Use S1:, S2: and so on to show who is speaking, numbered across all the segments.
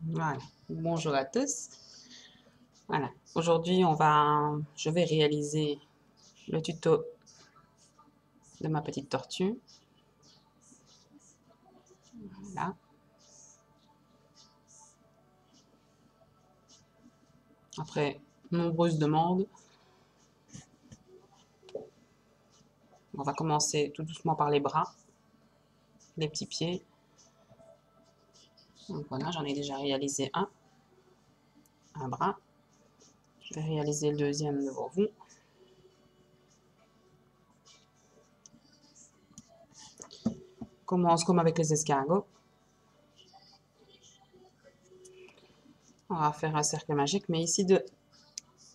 S1: Voilà, bonjour à tous. Voilà, aujourd'hui je vais réaliser le tuto de ma petite tortue. Voilà. Après nombreuses demandes, on va commencer tout doucement par les bras, les petits pieds. Donc voilà, j'en ai déjà réalisé un bras. Je vais réaliser le deuxième devant vous. On commence comme avec les escargots. On va faire un cercle magique, mais ici de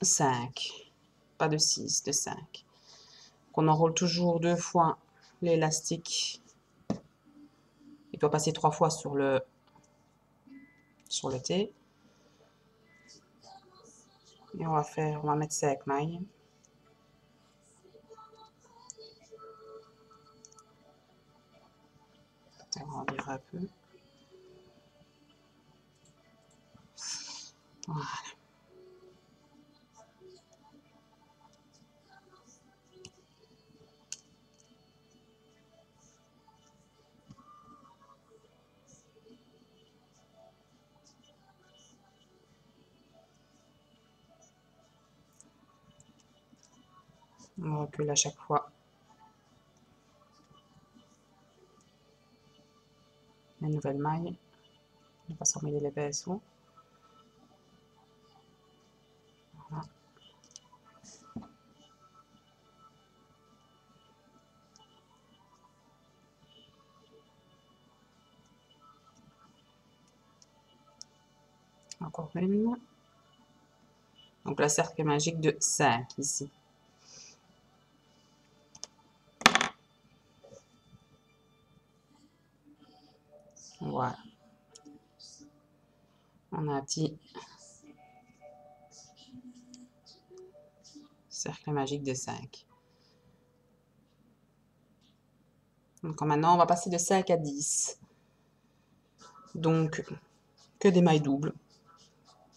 S1: 5, pas de 6, de 5. On enroule toujours 2 fois l'élastique. Il doit passer 3 fois sur le T. Et on va mettre 5 mailles. Agrandir un peu. Voilà. On recule à chaque fois les nouvelles mailles. On va s'emmêler les pinceaux. Voilà. Encore une. Donc la cercle magique de 5 ici. Voilà. On a un petit cercle magique de 5. Donc maintenant, on va passer de 5 à 10. Donc, que des mailles doubles.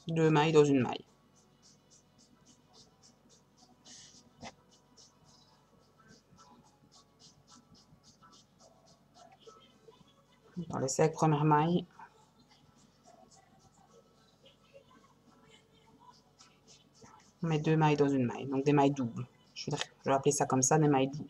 S1: 2 mailles dans une maille. Dans les 5 premières mailles, on met 2 mailles dans une maille. Donc des mailles doubles. Je vais appeler ça comme ça, des mailles doubles.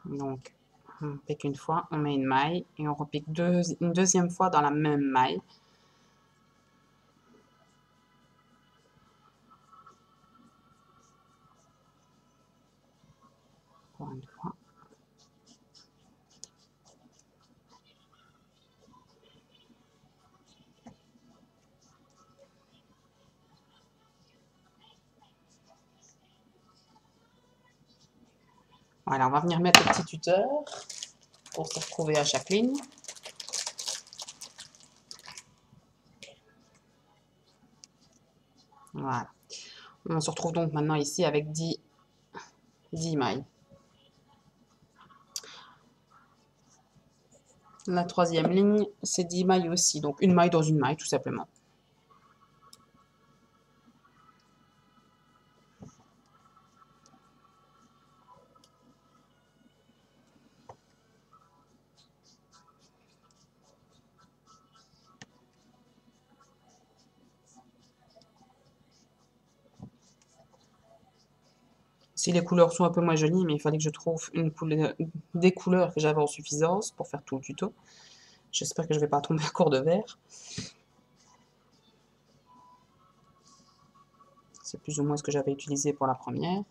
S1: Donc, on pique une fois, on met une maille et on repique une deuxième fois dans la même maille. Encore une fois. Voilà, on va venir mettre le petit tuteur pour se retrouver à chaque ligne. Voilà. On se retrouve donc maintenant ici avec 10 mailles. La troisième ligne, c'est 10 mailles aussi. Donc une maille dans une maille, tout simplement. Si les couleurs sont un peu moins jolies, mais il fallait que je trouve des couleurs que j'avais en suffisance pour faire tout le tuto. J'espère que je ne vais pas tomber à court de vert. C'est plus ou moins ce que j'avais utilisé pour la première.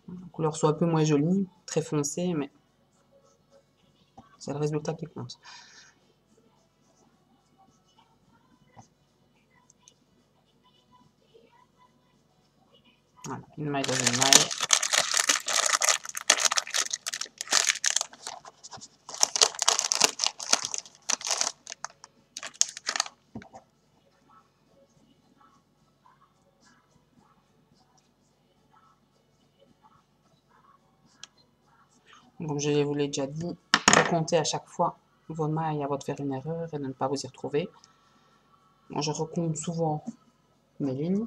S1: Les couleurs sont un peu moins jolies, très foncées, mais c'est le résultat qui compte. Voilà, une maille dans une maille. Comme je vous l'ai déjà dit, de compter à chaque fois vos mailles avant de faire une erreur et de ne pas vous y retrouver. Moi, je recompte souvent mes lignes.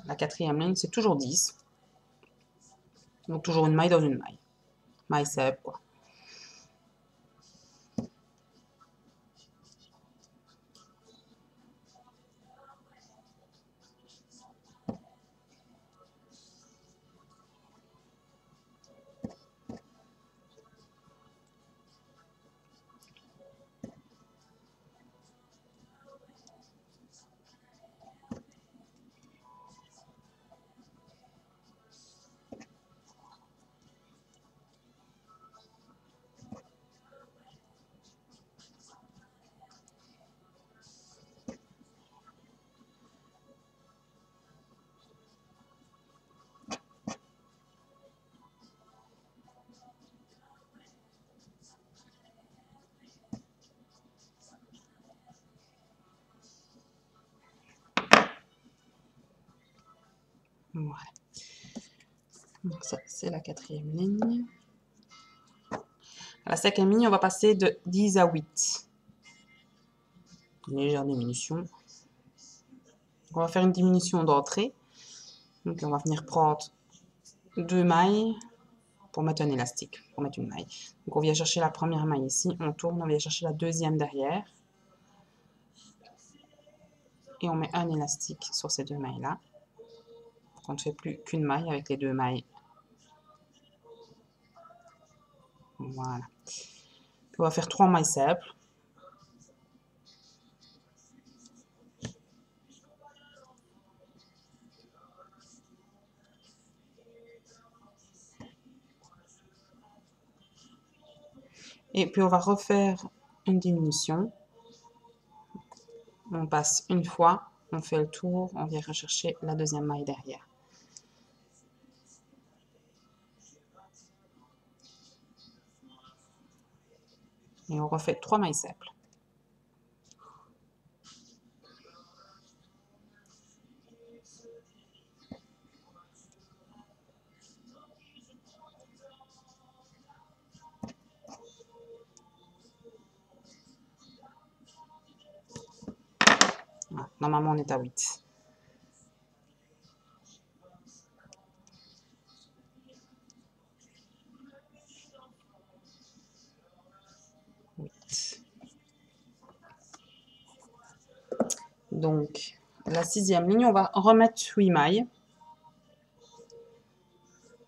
S1: La quatrième ligne, c'est toujours 10. Donc toujours une maille dans une maille. Maille simple, quoi. Voilà. Donc ça, c'est la quatrième ligne. À la cinquième ligne, on va passer de 10 à 8. Une légère diminution. On va faire une diminution d'entrée. Donc on va venir prendre 2 mailles pour mettre un élastique, pour mettre une maille. Donc on vient chercher la première maille ici, on tourne, on vient chercher la deuxième derrière. Et on met un élastique sur ces 2 mailles-là. On ne fait plus qu'une maille avec les 2 mailles. Voilà. Puis on va faire 3 mailles simples. Et puis on va refaire une diminution. On passe une fois, on fait le tour, on vient rechercher la deuxième maille derrière. Et on refait 3 mailles simples. Voilà. Normalement, on est à 8. Donc, la sixième ligne, on va remettre 8 mailles.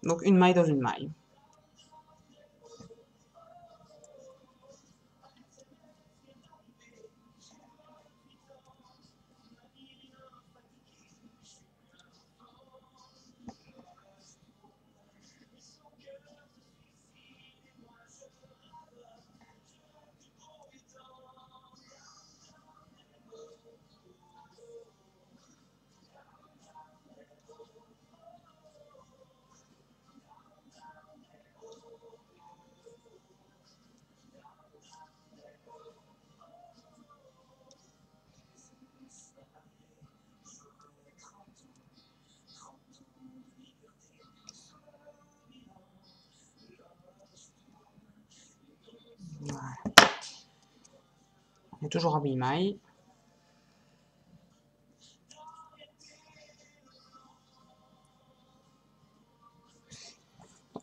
S1: Donc, une maille dans une maille. Voilà. On est toujours à 8 mailles.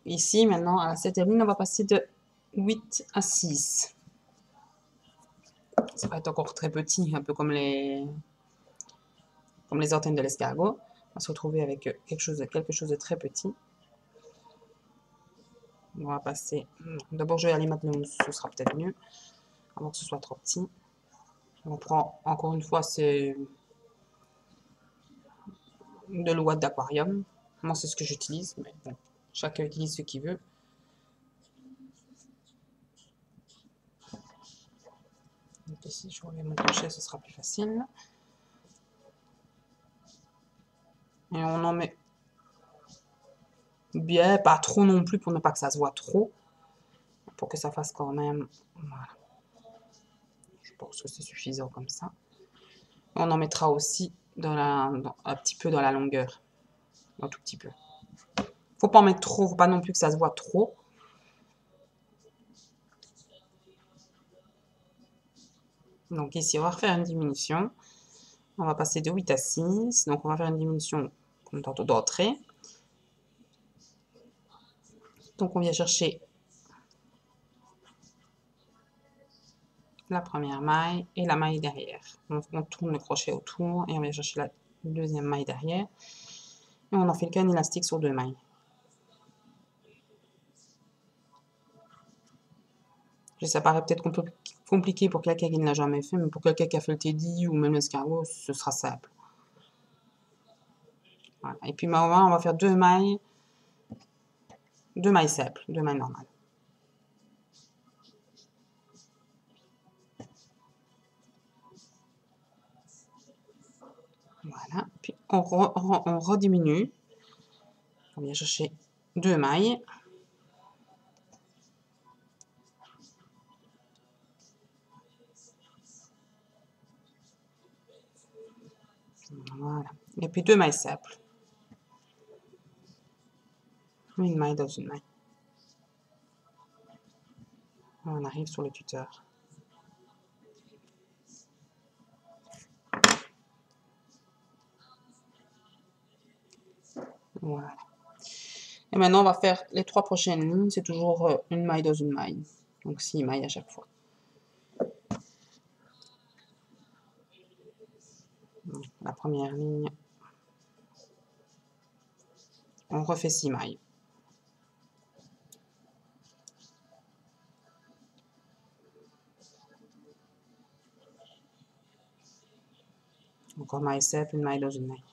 S1: Ici, maintenant, à la septième ligne, on va passer de 8 à 6. Ça va être encore très petit, un peu comme les antennes de l'escargot. On va se retrouver avec quelque chose de très petit. On va passer... D'abord, je vais aller maintenant, ce sera peut-être mieux, avant que ce soit trop petit. On prend encore une fois de l'ouate d'aquarium. Moi, c'est ce que j'utilise, mais bon, chacun utilise ce qu'il veut. Donc ici, je reviens mon crochet, ce sera plus facile. Et on en met bien, pas trop non plus pour ne pas que ça se voit trop. Pour que ça fasse quand même... Voilà. Je pense que c'est suffisant comme ça. On en mettra aussi un petit peu dans la longueur. Un tout petit peu. Faut pas en mettre trop, faut pas non plus que ça se voit trop. Donc ici, on va refaire une diminution. On va passer de 8 à 6. Donc on va faire une diminution comme tantôt d'entrée. Donc on vient chercher la première maille et la maille derrière. On tourne le crochet autour et on vient chercher la deuxième maille derrière. Et on enfile qu'un élastique sur 2 mailles. Ça paraît peut-être compliqué pour quelqu'un qui ne l'a jamais fait, mais pour quelqu'un qui a fait le teddy ou même l'escargot, ce sera simple. Voilà. Et puis maintenant, on va faire 2 mailles simples, 2 mailles normales. Voilà, puis on rediminue. On vient chercher 2 mailles. Voilà. Et puis 2 mailles simples. Une maille dans une maille. On arrive sur le tuteur. Voilà. Et maintenant, on va faire les 3 prochaines lignes. C'est toujours une maille dans une maille. Donc 6 mailles à chaque fois. La première ligne, on refait 6 mailles. Encore maille simple, une maille dans une maille.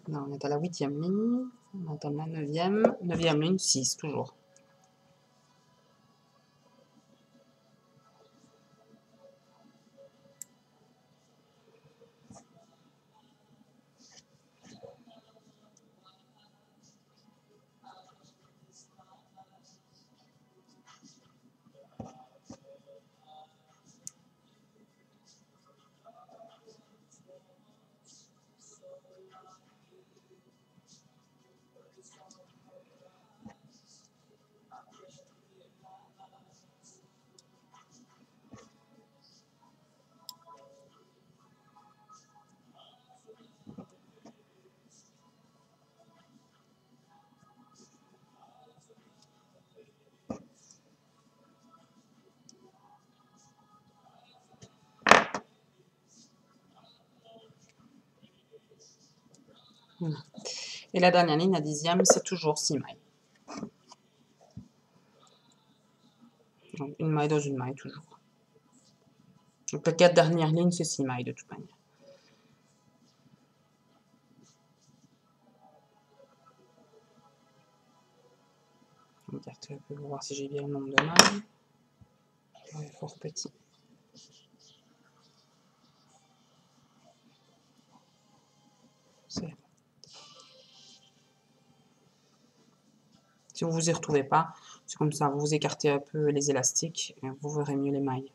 S1: Maintenant, on est à la 8e ligne. On entame la 9e. 9e ligne, 6 toujours. Et la dernière ligne, la 10e, c'est toujours 6 mailles. Donc une maille dans une maille toujours. Donc les 4 dernières lignes, c'est 6 mailles de toute manière. Je vais écarter un peu pour voir si j'ai bien le nombre de mailles. Ouais, fort petit. Si vous vous y retrouvez pas, c'est comme ça, vous écartez un peu les élastiques et vous verrez mieux les mailles.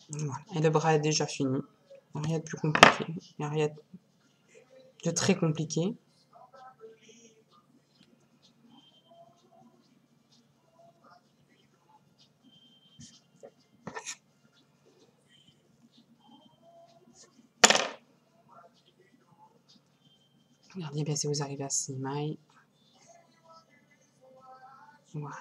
S1: Voilà. Et le bras est déjà fini. Il n'y a rien de plus compliqué. Il n'y a rien de très compliqué. Regardez bien si vous arrivez à 6 mailles. Voilà.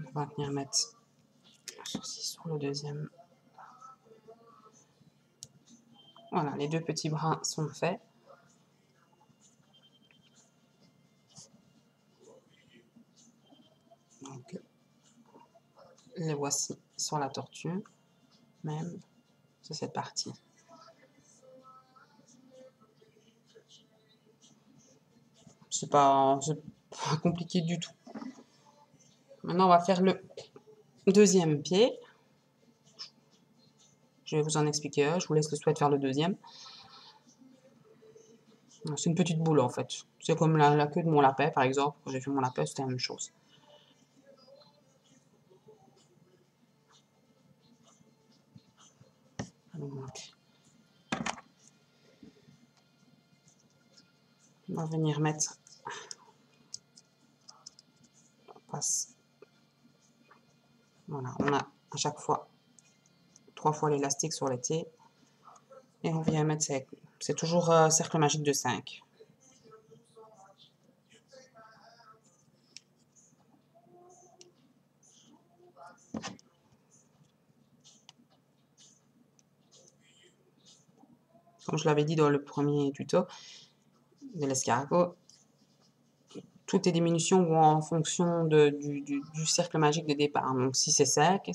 S1: On va venir mettre ceci sur le deuxième. Voilà, les deux petits brins sont faits. Donc, les voici sur la tortue, même, c'est cette partie. C'est pas compliqué du tout. Maintenant, on va faire le deuxième pied. Je vais vous en expliquer un. Je vous laisse le soin de faire le deuxième. C'est une petite boule en fait. C'est comme la queue de mon lapin par exemple. Quand j'ai fait mon lapin, c'était la même chose. Donc, on va venir mettre. On passe. Voilà, on a à chaque fois 3 fois l'élastique sur les T. Et on vient mettre. C'est toujours cercle magique de 5. Comme je l'avais dit dans le premier tuto de l'escargot, toutes les diminutions vont en fonction du cercle magique de départ. Donc si c'est 5,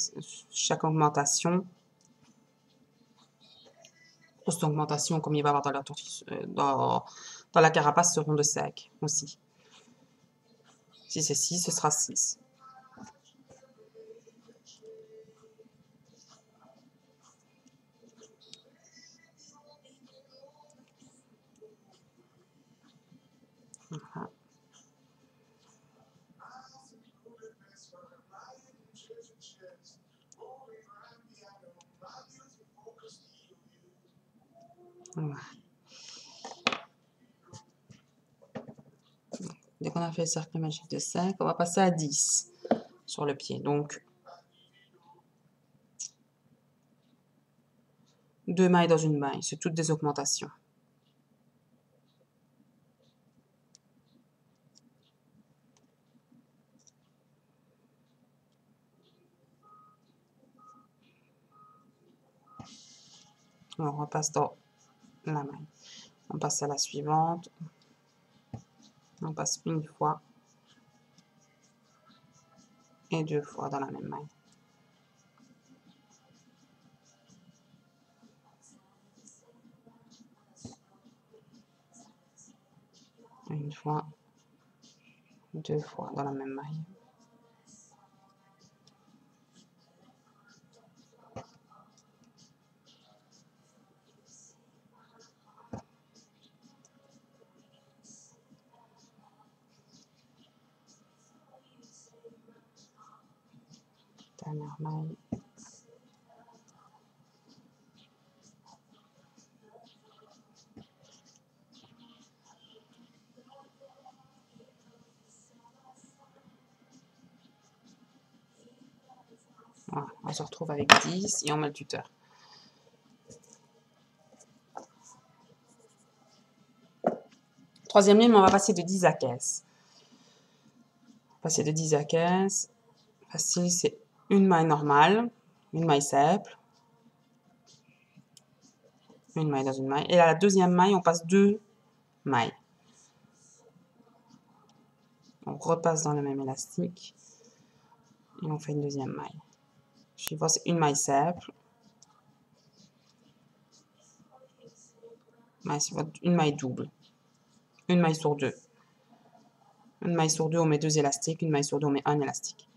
S1: chaque augmentation, grosse augmentation comme il va y avoir dans la, dans la carapace seront de 5 aussi. Si c'est 6, ce sera 6. Voilà. Voilà. Dès qu'on a fait le cercle magique de 5, on va passer à 10 sur le pied. Donc, 2 mailles dans une maille, c'est toutes des augmentations. On repasse dans la maille. On passe à la suivante. On passe une fois et 2 fois dans la même maille. Une fois, 2 fois dans la même maille. Dernière maille. Voilà, on se retrouve avec 10 et on met le tuteur. Troisième ligne, on va passer de 10 à 15. Passer de 10 à 15, facile, c'est une maille normale, une maille simple, une maille dans une maille. Et à la deuxième maille, on passe 2 mailles. On repasse dans le même élastique et on fait une deuxième maille. Suivant, c'est une maille simple. Maille suivante, une maille double. Une maille sur 2. Une maille sur 2, on met 2 élastiques. Une maille sur 2, on met un élastique.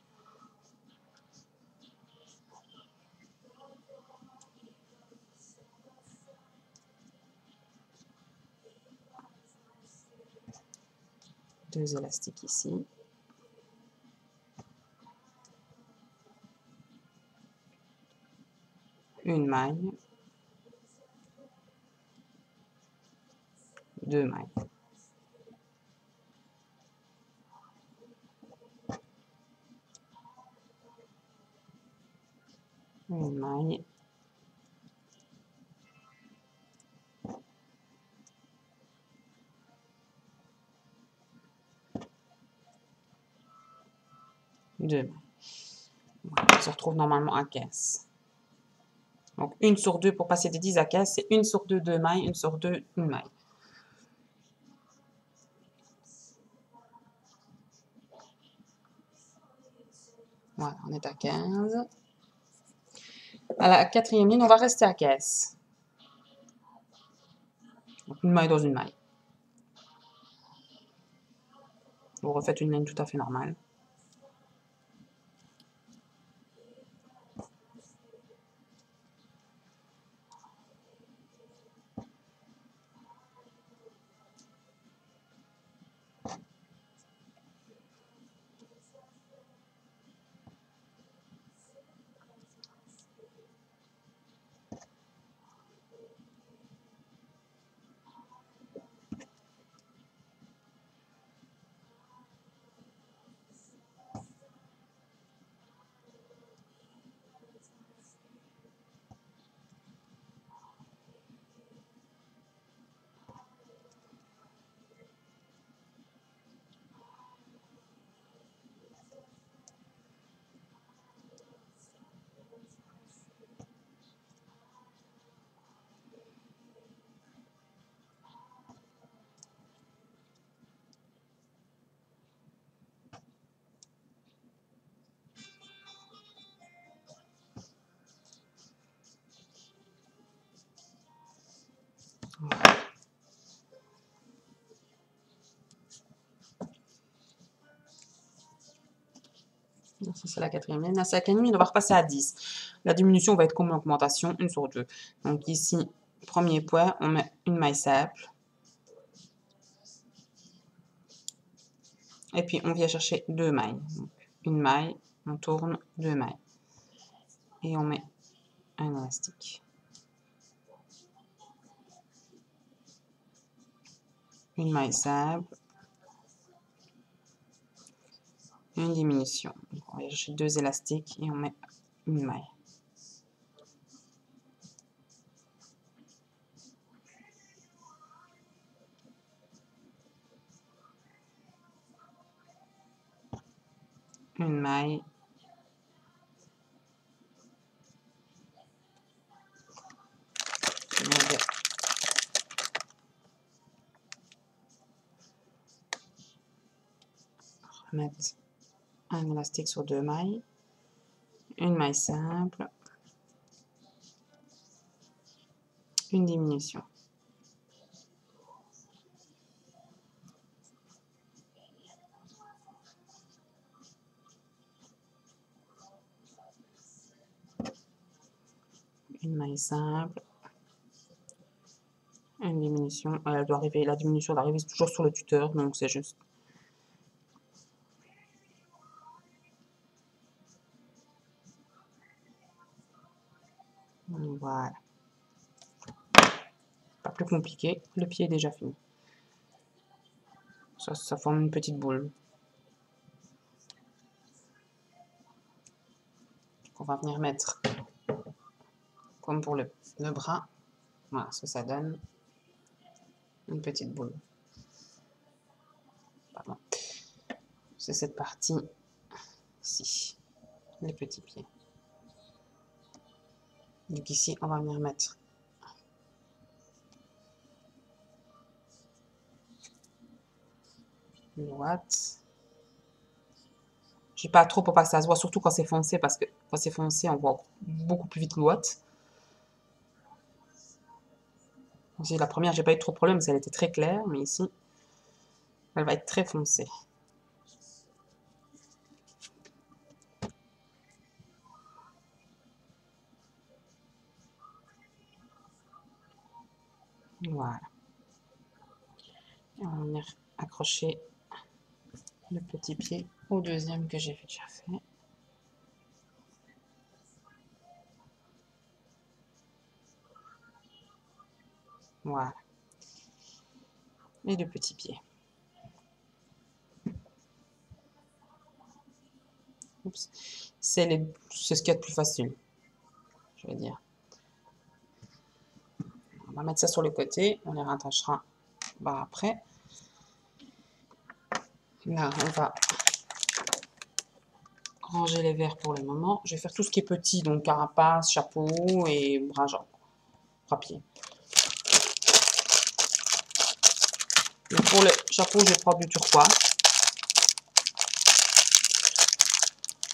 S1: Deux élastiques ici. Une maille. 2 mailles. Une maille. Deux mailles. On se retrouve normalement à 15. Donc 1 sur 2 pour passer de 10 à 15, c'est 1 sur 2, 2 mailles, 1 sur 2, une maille. Voilà, on est à 15. À la 4e ligne, on va rester à 15. Donc une maille dans une maille. Vous refaites une ligne tout à fait normale. Ça, c'est la 4e ligne. La 5e ligne, on va repasser à 10. La diminution va être comme l'augmentation, 1 sur 2. Donc ici, premier point, on met une maille simple. Et puis, on vient chercher 2 mailles. Donc, une maille, on tourne, 2 mailles. Et on met un élastique. Une maille simple. Une diminution. Donc, on va chercher 2 élastiques et on met une maille. Une maille. On va mettre un élastique sur 2 mailles. Une maille simple. Une diminution. Une maille simple, une diminution, elle doit arriver, la diminution doit arriver toujours sur le tuteur, donc c'est juste. Voilà. Pas plus compliqué, le pied est déjà fini. Ça forme une petite boule. On va venir mettre, comme pour le bras, voilà ce que ça donne, une petite boule. Pardon. C'est cette partie-ci, les petits pieds. Donc ici, on va venir mettre une ouate. J'ai pas trop pour pas que ça se voit, surtout quand c'est foncé, parce que quand c'est foncé, on voit beaucoup plus vite l'ouate. La première, j'ai pas eu trop de problème, parce qu'elle était très claire, mais ici, elle va être très foncée. Voilà. Et on va venir accrocher le petit pied au deuxième que j'ai déjà fait. Voilà. Les deux petits pieds. C'est ce qu'il y a de plus facile, je vais dire. On va mettre ça sur le côté, on les rattachera après. Là, on va ranger les verres pour le moment. Je vais faire tout ce qui est petit, donc carapace, chapeau et bras-pieds. Pour le chapeau, je vais prendre du turquoise.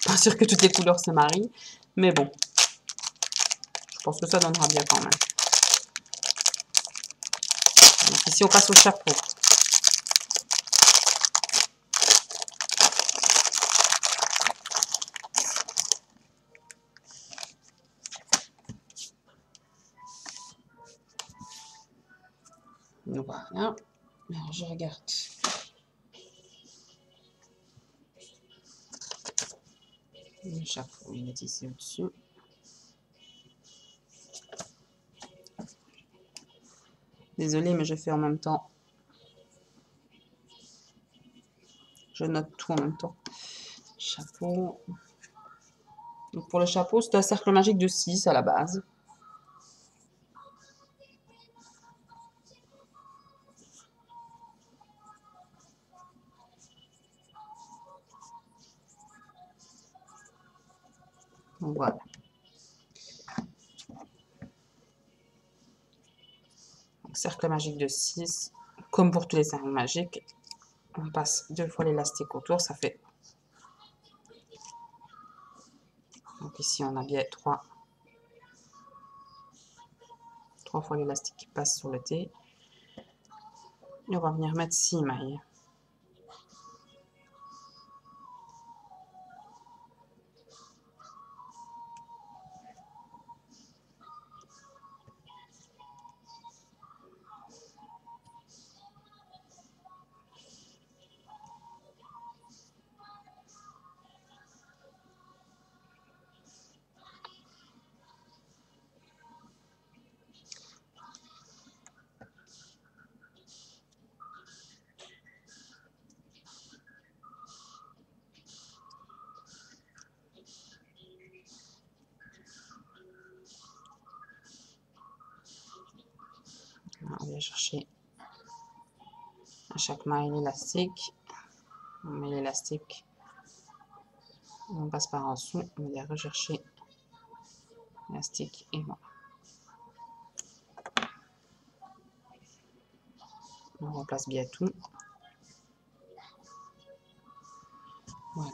S1: Pas sûr que toutes les couleurs se marient, mais bon. Je pense que ça donnera bien quand même. Donc ici, on passe au chapeau. Voilà. Alors, je regarde. Le chapeau, il est ici au-dessus. Désolée, mais je fais en même temps. Je note tout en même temps. Chapeau. Donc pour le chapeau, c'est un cercle magique de 6 à la base. Donc voilà. Donc, cercle magique de 6. Comme pour tous les cercles magiques, on passe 2 fois l'élastique autour, ça fait. Donc ici, on a bien 3 fois l'élastique qui passe sur le T. Et on va venir mettre 6 mailles. On vient chercher à chaque maille l'élastique. On met l'élastique. On passe par en dessous. On vient rechercher l'élastique et voilà. On remplace bien tout. Voilà.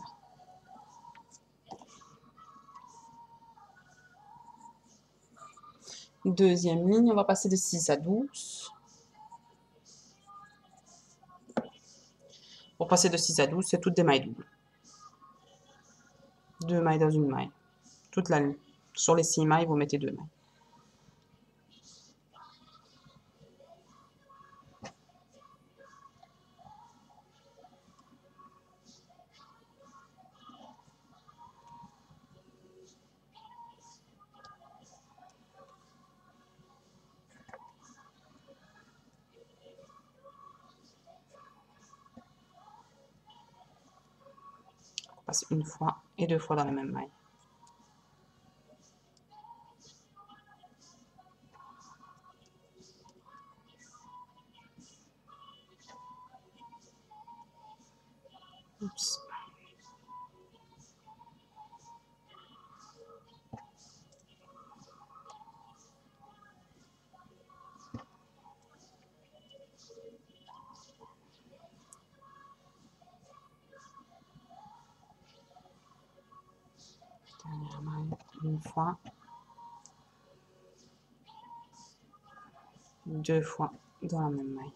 S1: Deuxième ligne, on va passer de 6 à 12. Pour passer de 6 à 12, c'est toutes des mailles doubles. 2 mailles dans une maille. Toute la ligne. Sur les 6 mailles, vous mettez 2 mailles. On passe une fois et 2 fois dans la même maille. Oups. Dernière maille, une fois. 2 fois dans la même maille.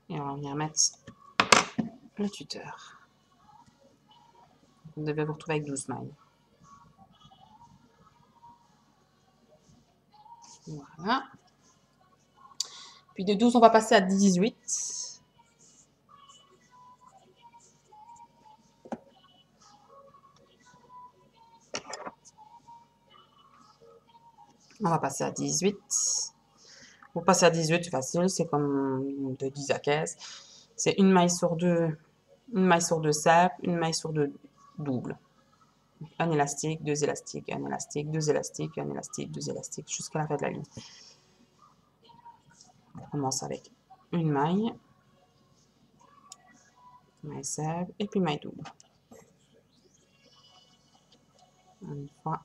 S1: Et on va venir mettre le tuteur. Vous devez vous retrouver avec 12 mailles. Voilà. Puis de 12, on va passer à 18. On va passer à 18. Pour passer à 18, c'est facile, c'est comme de 10 à 15. C'est une maille sur 2, une maille sur 2 simples, une maille sur 2 doubles. Un élastique, 2 élastiques, un élastique, 2 élastiques, un élastique, 2 élastiques, jusqu'à la fin de la ligne. On commence avec une maille simple, et puis maille double. Une fois.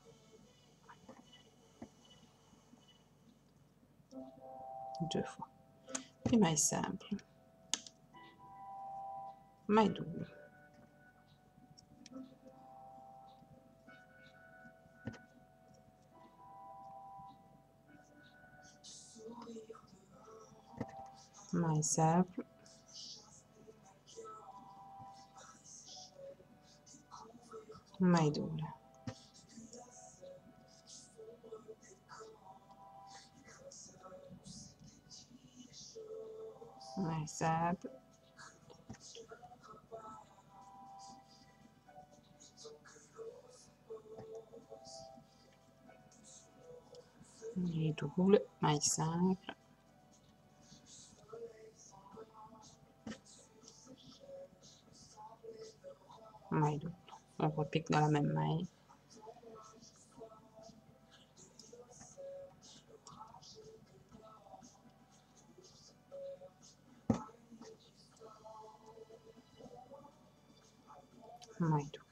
S1: Deux fois. Puis maille simple. Maille double. Maille simple. Maille double. Maille simple. Maille double. Maille simple. Maille double. On repique dans la même maille. Maille double.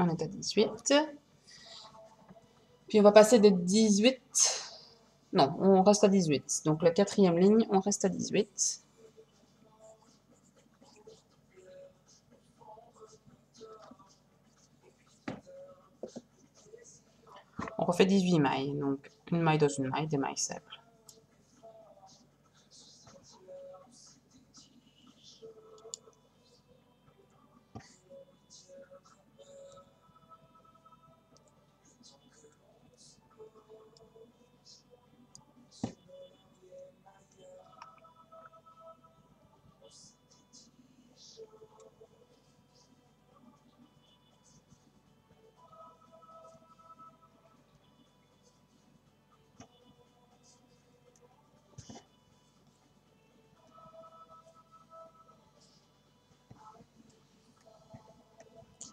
S1: On est à 18. Puis on va passer de 18. Non, on reste à 18. Donc la quatrième ligne, on reste à 18. On refait 18 mailles. Donc une maille dans une maille, des mailles simples.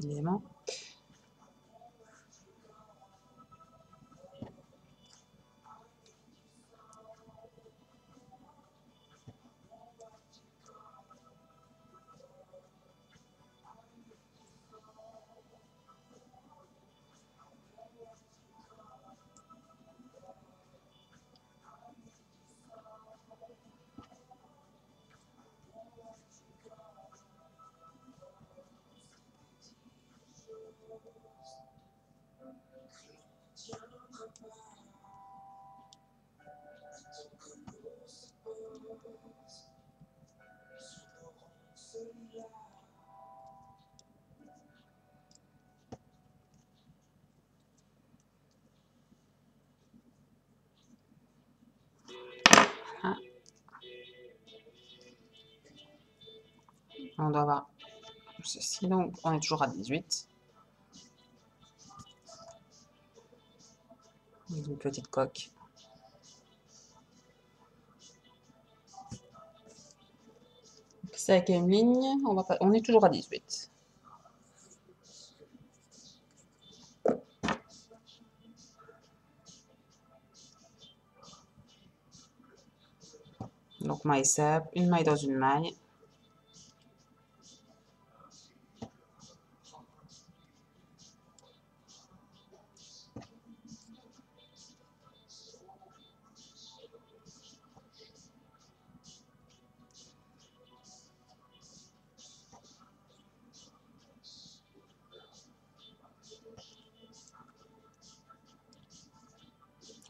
S1: Élément. Ah. On doit avoir ceci, donc on est toujours à 18. Une petite coque. Cinquième ligne, on est toujours à 18. Donc maille simple, une maille dans une maille.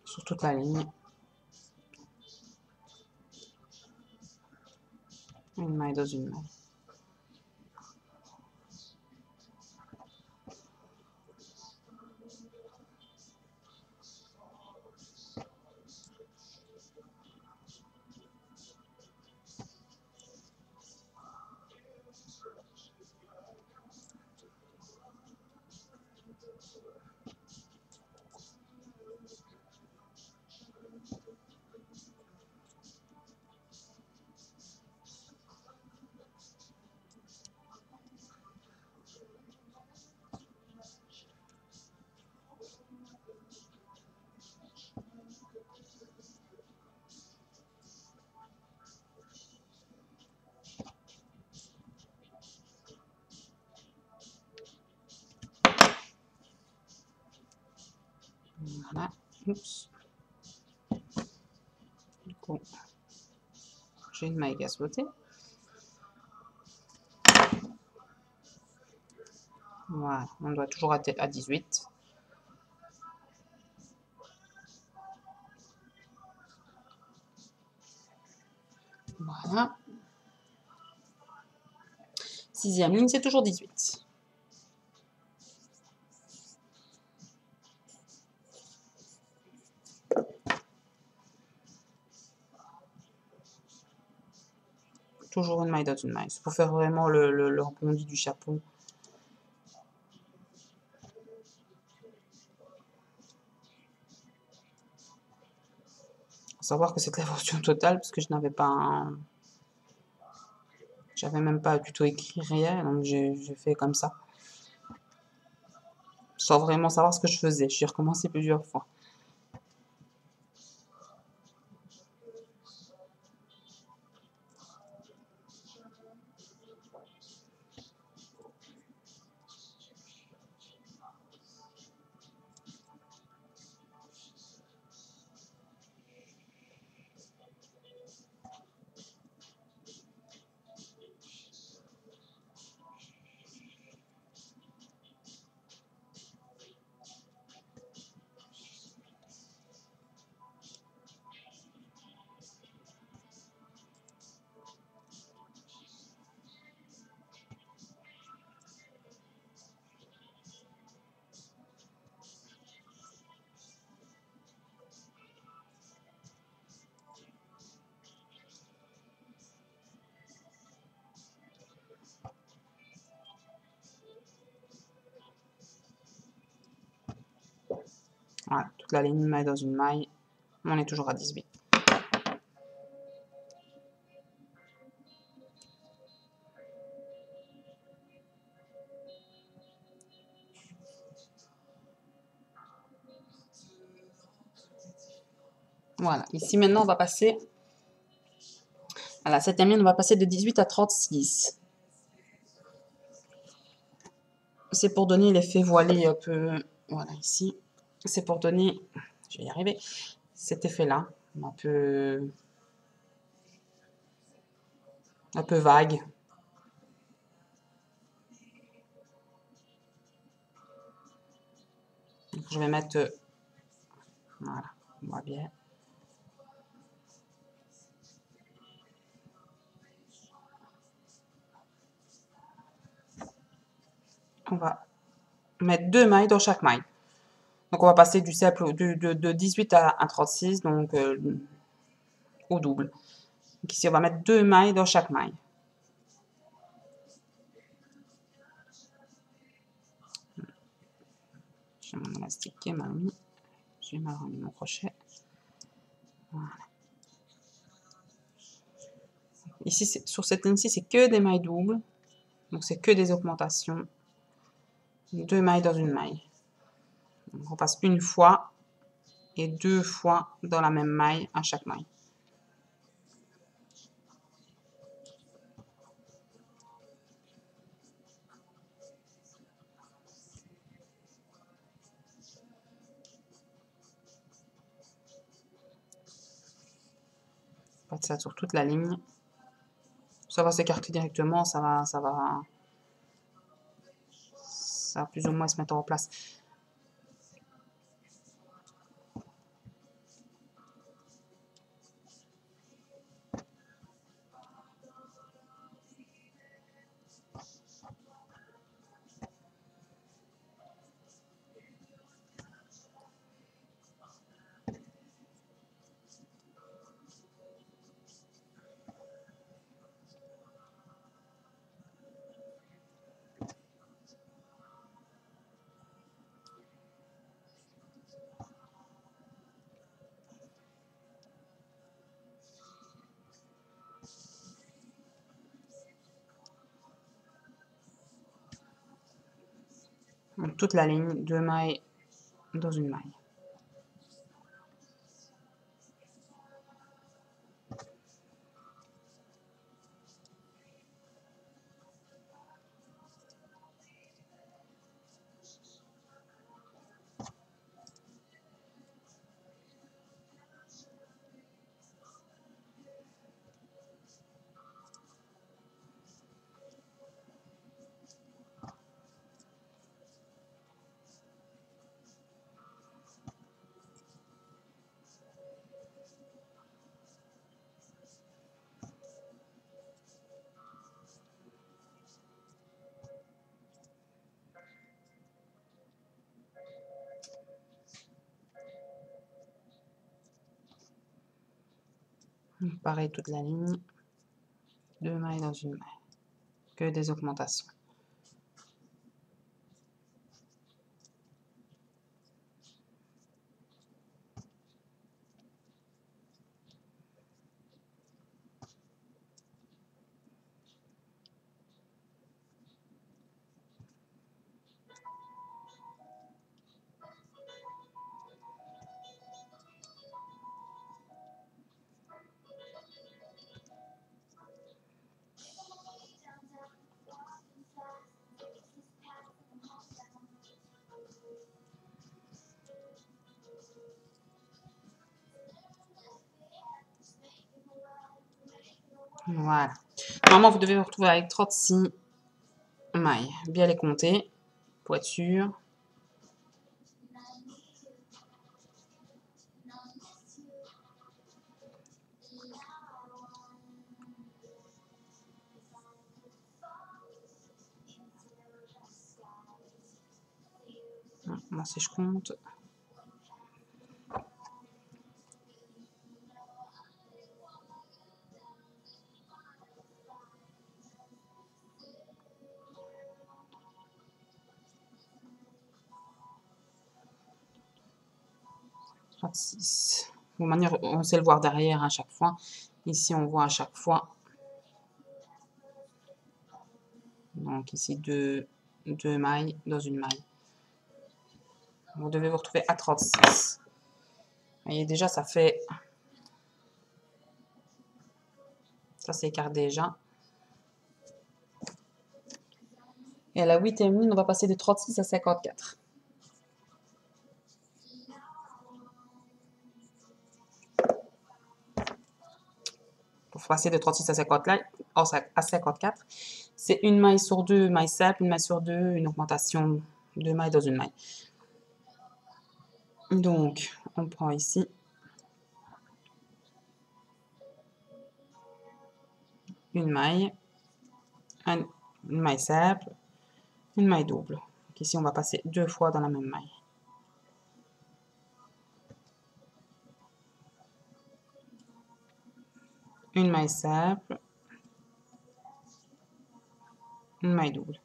S1: Sur toute la ligne. Une maille dans une maille. Oups. Du coup, j'ai une maille à sauter. Voilà, on doit toujours être à 18. Voilà. Sixième ligne, c'est toujours 18. Toujours une maille dans une maille. C'est pour faire vraiment le rebondi du chapeau. Faut savoir que c'est l'invention totale parce que je n'avais pas un... J'avais même pas du tout écrit rien, donc j'ai fait comme ça. Sans vraiment savoir ce que je faisais. J'ai recommencé plusieurs fois. Voilà, toute la ligne maille dans une maille. On est toujours à 18. Voilà, ici maintenant on va passer à la septième ligne, on va passer de 18 à 36. C'est pour donner l'effet voilé un peu, voilà ici. C'est pour donner, je vais y arriver, cet effet-là, un peu vague. Donc, je vais mettre, voilà, on voit bien. On va mettre 2 mailles dans chaque maille. Donc on va passer du simple de 18 à 36, donc au double. Donc ici on va mettre 2 mailles dans chaque maille. J'ai mon élastique qui est mal mis. J'ai mal remis mon crochet. Voilà. Ici, sur cette ligne-ci, c'est que des mailles doubles. Donc c'est que des augmentations. 2 mailles dans une maille. Donc, on passe une fois et 2 fois dans la même maille à chaque maille. On passe ça sur toute la ligne. Ça va s'écarter directement, ça va plus ou moins se mettre en place. Donc, toute la ligne, 2 mailles dans une maille. Pareil, toute la ligne. 2 mailles dans une maille. Que des augmentations. Voilà. Normalement, vous devez vous retrouver avec 36 mailles. Bien les compter pour être sûr. Moi, si je compte. De manière, on sait le voir derrière à chaque fois. Ici, on voit à chaque fois. Donc ici, deux mailles dans une maille. Vous devez vous retrouver à 36. Vous voyez, déjà, ça fait... Ça s'écarte déjà. Et à la 8e ligne, on va passer de 36 à 54. Pour passer de 36 à 54, c'est une maille sur deux, maille simple, une maille sur deux, une augmentation, 2 mailles dans une maille. Donc, on prend ici une maille, une maille simple, une maille double. Donc ici, on va passer 2 fois dans la même maille. Une maille simple, une maille double.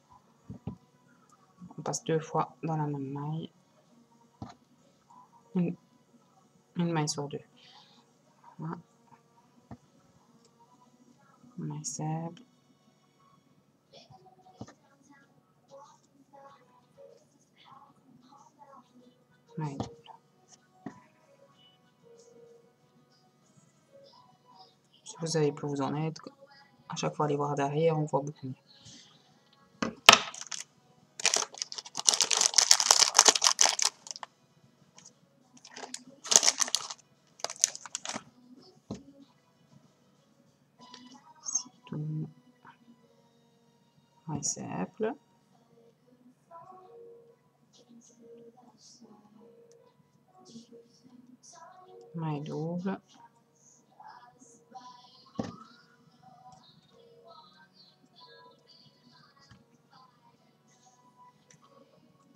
S1: On passe 2 fois dans la même maille. Une maille sur 2. Voilà. Une maille simple. Maille double. Si vous savez plus où vous en êtes, à chaque fois aller voir derrière, on voit beaucoup mieux. Maille simple. Maille double.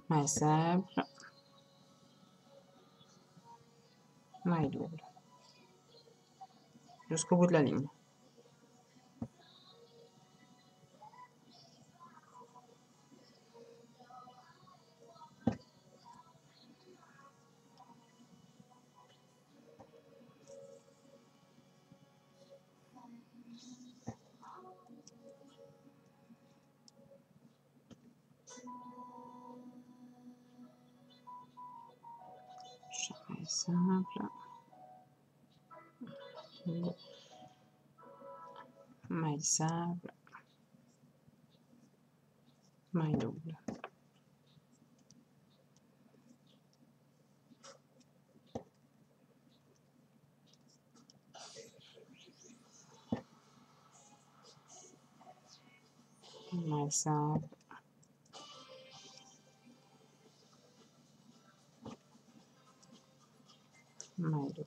S1: Maille simple. Maille double. Jusqu'au bout de la ligne. Maille simple. Maille simple. Maille double. Maille simple. Maille double.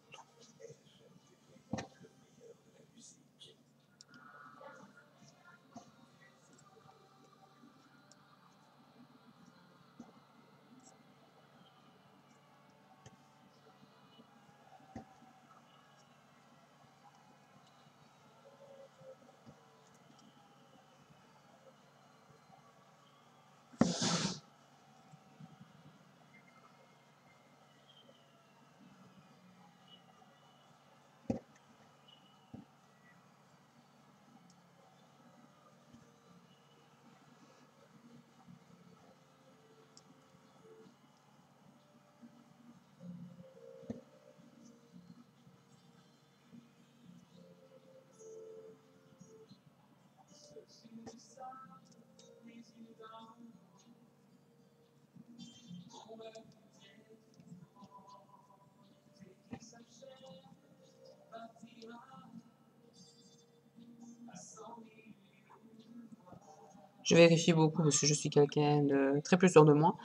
S1: Je vérifie beaucoup parce que je suis quelqu'un de très peu sûr de moi.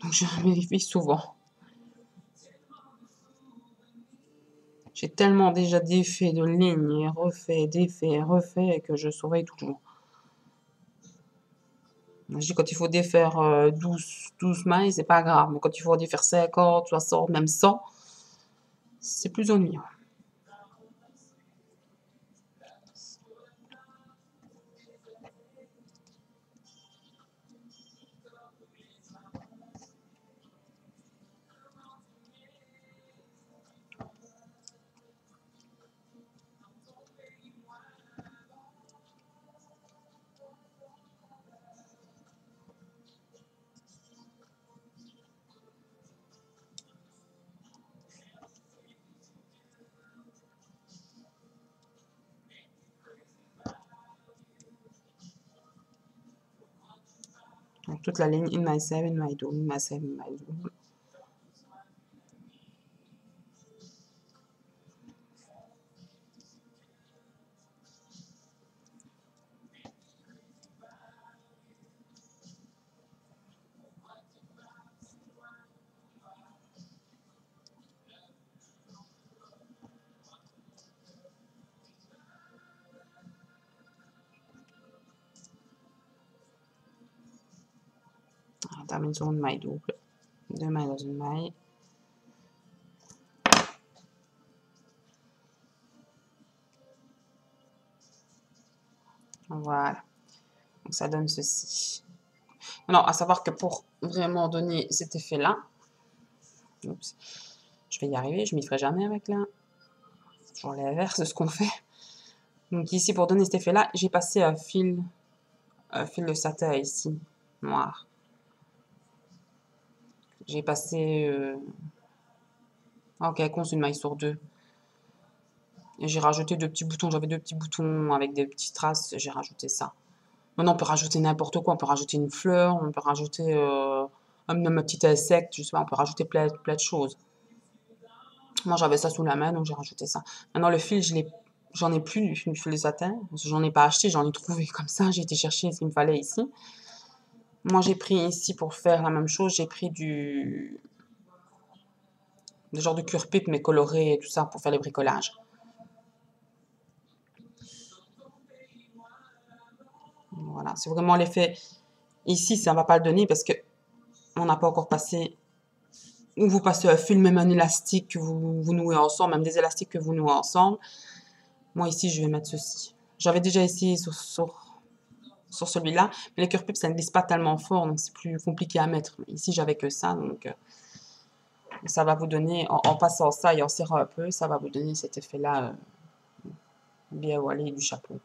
S1: Donc je vérifie souvent. J'ai tellement déjà défait de lignes et refait, défait et refait que je surveille toujours. Je dis quand il faut défaire 12 mailles, c'est pas grave. Mais quand il faut défaire 50, 60, même 100, c'est plus ennuyeux. Donc toute la ligne in my 7, my do, in my 7, my do. On termine sur une maille double. 2 mailles dans une maille. Voilà. Donc ça donne ceci. Non, à savoir que pour vraiment donner cet effet-là, je vais y arriver, je m'y ferai jamais avec là. C'est toujours l'inverse de ce qu'on fait. Donc ici, pour donner cet effet-là, j'ai passé un fil de satin ici, noir. J'ai passé, ok, compte une maille sur deux. Et j'ai rajouté deux petits boutons, j'avais deux petits boutons avec des petites traces, j'ai rajouté ça. Maintenant, on peut rajouter n'importe quoi, on peut rajouter une fleur, on peut rajouter même un petit insecte, je sais pas, on peut rajouter plein de choses. Moi, j'avais ça sous la main, donc j'ai rajouté ça. Maintenant, le fil, j'en ai plus du fil de satin, parce que j'en ai pas acheté, j'en ai trouvé comme ça, j'ai été chercher ce qu'il me fallait ici. Moi, j'ai pris ici pour faire la même chose, j'ai pris du genre de cuir pipe, mais coloré et tout ça pour faire les bricolages. Voilà, c'est vraiment l'effet. Ici, ça ne va pas le donner parce que on n'a pas encore passé. Ou vous passez un fil, même un élastique que vous nouez ensemble, même des élastiques que vous nouez ensemble. Moi, ici, je vais mettre ceci. J'avais déjà essayé sur celui-là, mais les cuir pipe, ça ne glisse pas tellement fort, donc c'est plus compliqué à mettre. Ici, j'avais que ça, donc ça va vous donner, en passant ça et en serrant un peu, ça va vous donner cet effet-là bien voilé du chapeau.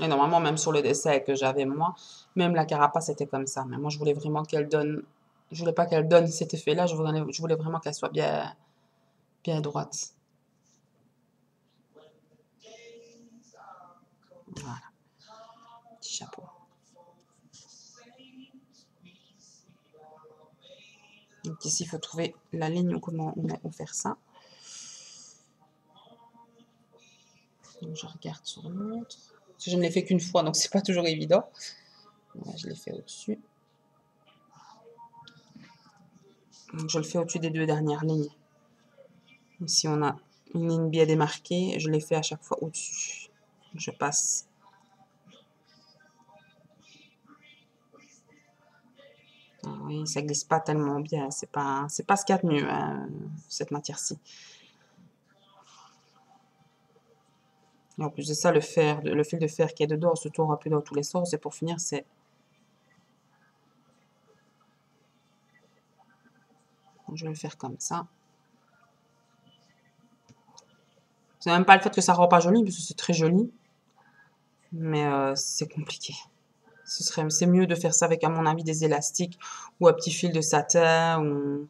S1: Et normalement, même sur le dessin que j'avais moi, même la carapace était comme ça. Mais moi, je voulais vraiment qu'elle donne. Je voulais pas qu'elle donne cet effet-là. Je voulais vraiment qu'elle soit bien droite. Voilà, petit chapeau. Donc ici, il faut trouver la ligne où comment on faire ça. Donc, je regarde sur l'autre. Parce que je ne l'ai fait qu'une fois, donc c'est pas toujours évident. Là, je l'ai fait au-dessus. Donc, je le fais au-dessus des deux dernières lignes. Ici, on a une ligne bien démarquée. Je l'ai fait à chaque fois au-dessus. Je passe. Ah oui, ça glisse pas tellement bien. C'est pas ce qu'il y a de mieux, hein, cette matière-ci. Et en plus de ça, le fil de fer qui est dedans se tourne un peu dans tous les sens. Et pour finir, c'est... Je vais le faire comme ça. C'est même pas le fait que ça rend pas joli, parce que c'est très joli. Mais c'est compliqué. C'est mieux de faire ça avec, à mon avis, des élastiques ou un petit fil de satin.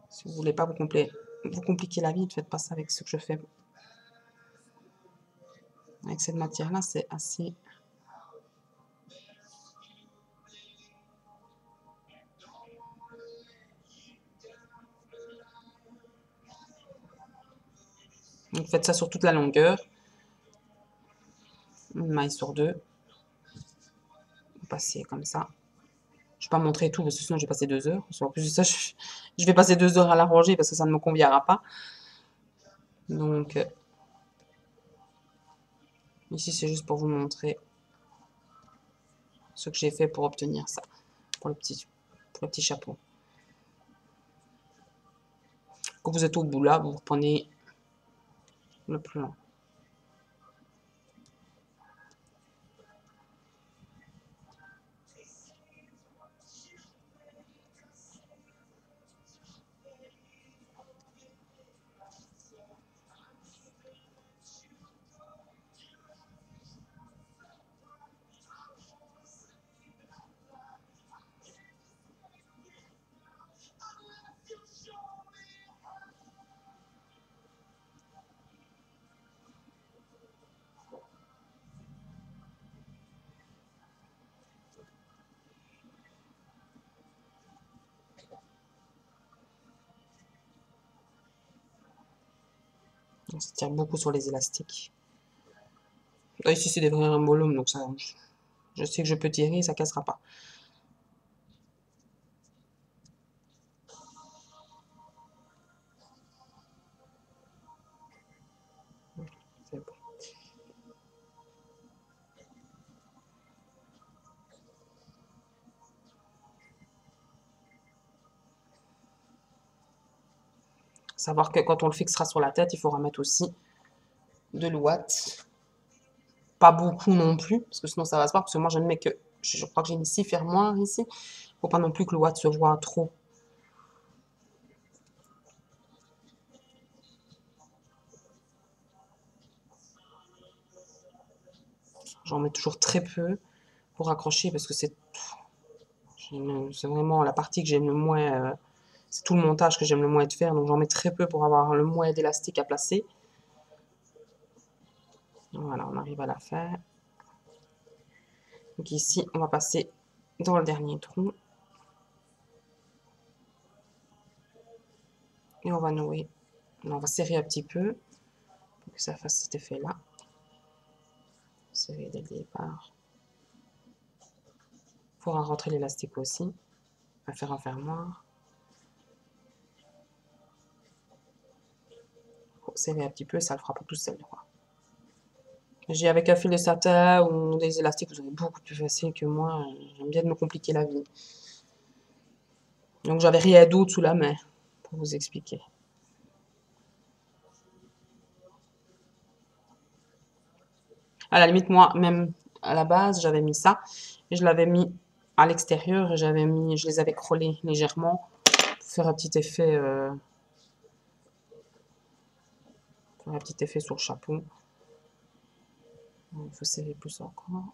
S1: Si vous voulez pas vous compliquer la vie, ne faites pas ça avec ce que je fais. Avec cette matière-là, c'est assez... Donc faites ça sur toute la longueur. Une maille sur deux. Vous passez comme ça. Je vais pas montrer tout parce que sinon je vais passer 2 heures. En plus de ça, je vais passer 2 heures à l'arranger parce que ça ne me conviendra pas. Donc ici c'est juste pour vous montrer ce que j'ai fait pour obtenir ça, pour le petit chapeau. Quand vous êtes au bout là, vous reprenez le plus long. Ça tire beaucoup sur les élastiques. Là, ici c'est des vrais volumes, donc ça, je sais que je peux tirer, ça cassera pas. C'est bon. Savoir que quand on le fixera sur la tête, il faudra mettre aussi de l'ouate. Pas beaucoup non plus, parce que sinon ça va se voir, parce que moi je ne mets que, je crois que j'ai mis 6 fermoirs ici. Faut pas non plus que l'ouate se voit trop. J'en mets toujours très peu pour accrocher, parce que c'est vraiment la partie que j'aime le moins, c'est tout le montage que j'aime le moins de faire, donc j'en mets très peu pour avoir le moins d'élastique à placer. Voilà, on arrive à la fin. Donc ici, on va passer dans le dernier trou. Et on va nouer. On va serrer un petit peu pour que ça fasse cet effet-là. Serrer dès le départ. Il faudra rentrer l'élastique aussi. On va faire un fermoir. Serrer un petit peu, ça le fera pas tout seul. J'ai avec un fil de satin ou des élastiques, vous aurez beaucoup plus facile que moi. J'aime bien de me compliquer la vie. Donc j'avais rien d'autre sous la main pour vous expliquer. À la limite, moi, même à la base, j'avais mis ça. Et je l'avais mis à l'extérieur et je les avais crôlés légèrement pour faire un petit effet, sur le chapeau. Il faut serrer plus encore.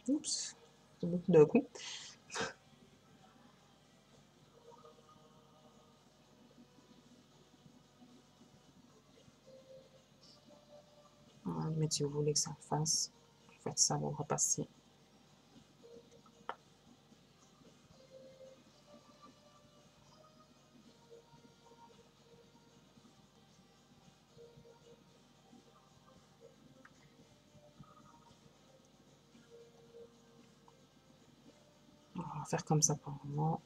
S1: Oups, c'est beaucoup d'un coup. Mais si vous voulez que ça fasse, vous faites ça, vous repassez. On va faire comme ça pour le moment.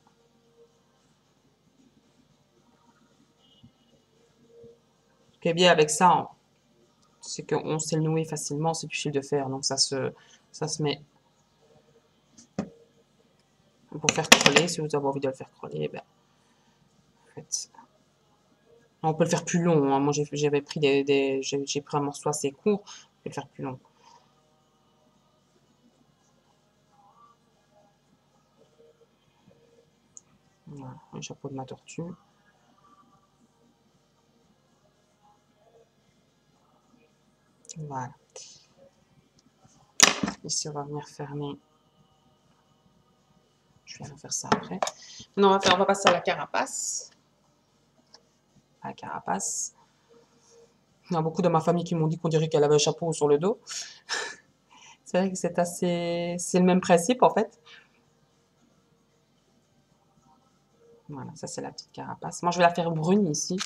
S1: Ce qui est bien avec ça, c'est qu'on sait le nouer facilement, c'est du fil de fer, donc ça se met pour faire coller. Si vous avez envie de le faire coller, ben, faites. On peut le faire plus long. Hein. Moi, j'avais pris j'ai pris un morceau assez court. On peut le faire plus long. Voilà, le chapeau de ma tortue. Voilà. Ici, on va venir fermer. Je vais refaire ça après. Maintenant, on va passer à la carapace. La carapace. Il y a beaucoup de ma famille qui m'ont dit qu'on dirait qu'elle avait un chapeau sur le dos. C'est vrai que c'est le même principe en fait. Voilà, ça c'est la petite carapace. Moi je vais la faire brune ici.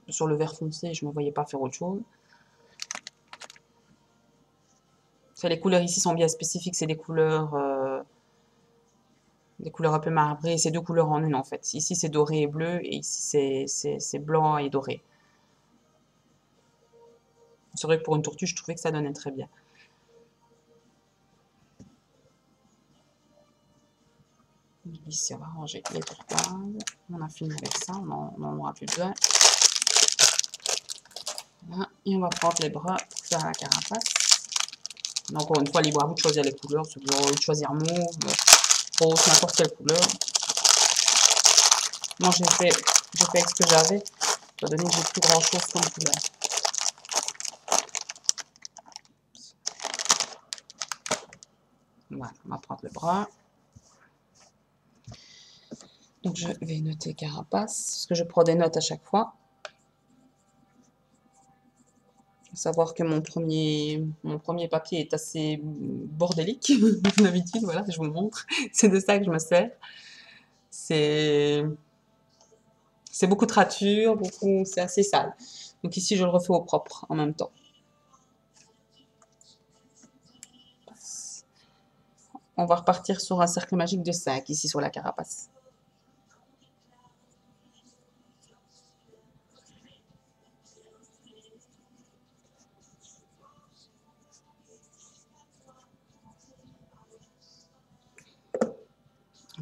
S1: Sur le vert foncé, je ne me voyais pas faire autre chose. Les couleurs ici sont bien spécifiques, c'est des couleurs un peu marbrées. C'est deux couleurs en une en fait. Ici c'est doré et bleu et ici c'est blanc et doré. C'est vrai que pour une tortue, je trouvais que ça donnait très bien. Ici, on va ranger les turquoises. On a fini avec ça, on n'en aura plus besoin. Voilà. Et on va prendre les bras pour faire la carapace. Encore une fois, libre à vous de choisir les couleurs. Si vous avez envie de choisir mauve, rose, n'importe quelle couleur. Moi, j'ai fait avec ce que j'avais. Ça donné que j'ai plus grand chose comme couleur. Voilà, on va prendre le bras. Donc, je vais noter carapace, parce que je prends des notes à chaque fois. Faut savoir que mon premier papier est assez bordélique, d'habitude, voilà, je vous le montre. C'est de ça que je me sers. C'est beaucoup de ratures, c'est assez sale. Donc ici, je le refais au propre en même temps. On va repartir sur un cercle magique de 5 ici sur la carapace.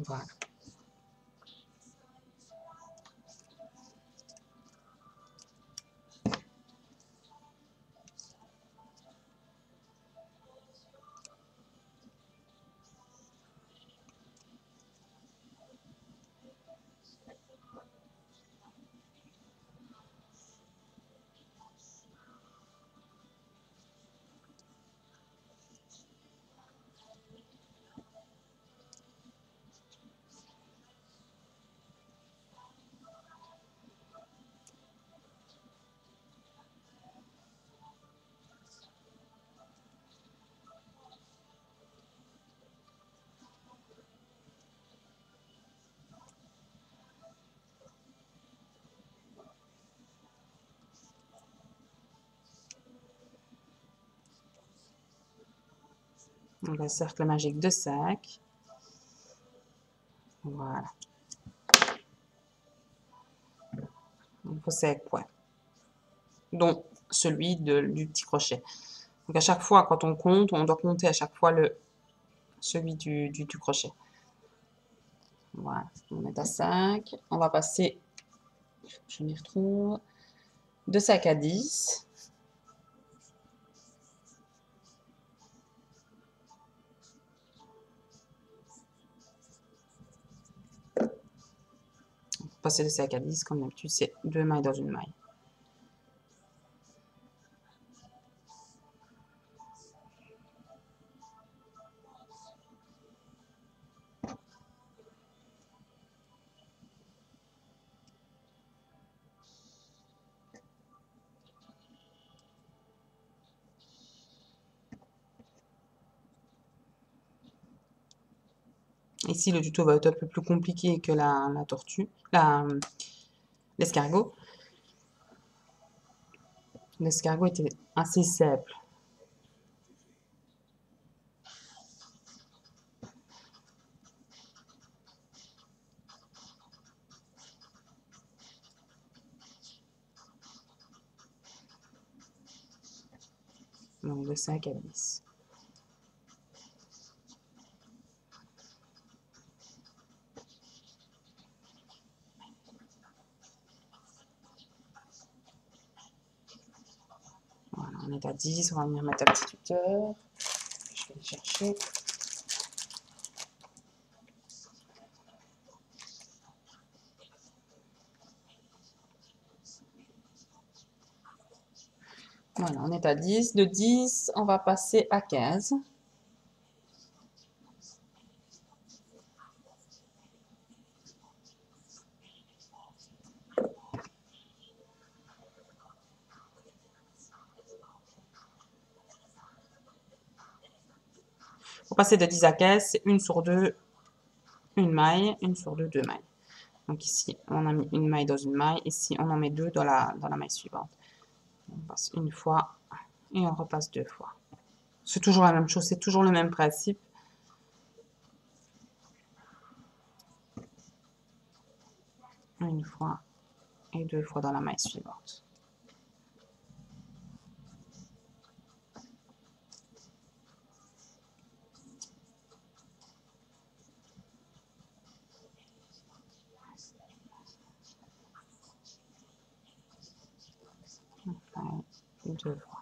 S1: Voilà. Donc un cercle magique de 5. Voilà. Donc il faut 5 points. Dont celui du petit crochet. Donc à chaque fois, quand on compte, on doit compter à chaque fois celui du crochet. Voilà, on est à 5. On va passer, je m'y retrouve, de 5 à 10. Passer de 5 à 10, comme d'habitude, c'est 2 mailles dans une maille. Ici, le tuto va être un peu plus compliqué que la tortue, l'escargot. L'escargot était assez simple. Donc de 5 à 10. Voilà, on est à 10, on va venir mettre un petit tuteur. Je vais le chercher. Voilà, on est à 10. De 10, on va passer à 15. Pour passer de 10 à 15, c'est 1 sur 2 une maille, une sur deux, deux mailles. Donc ici, on a mis une maille dans une maille. Ici, on en met deux dans la maille suivante. On passe une fois et on repasse deux fois. C'est toujours la même chose, c'est toujours le même principe. Une fois et deux fois dans la maille suivante. Deux fois.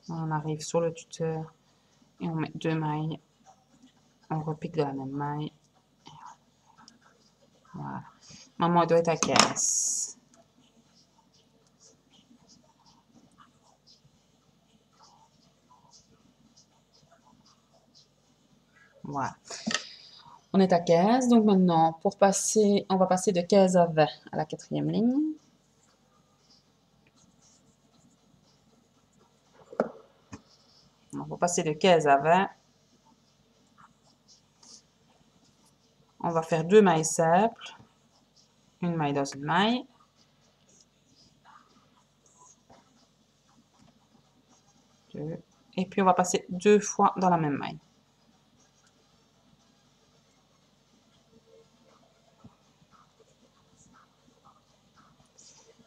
S1: On arrive sur le tuteur et on met deux mailles. On repique de la même maille. Voilà. Maman doit être à 15. Voilà. On est à 15. Donc maintenant, pour passer, on va passer de 15 à 20 à la quatrième ligne. On va passer de 15 à 20. On va faire deux mailles simples. Une maille dans une maille. Deux. Et puis on va passer deux fois dans la même maille.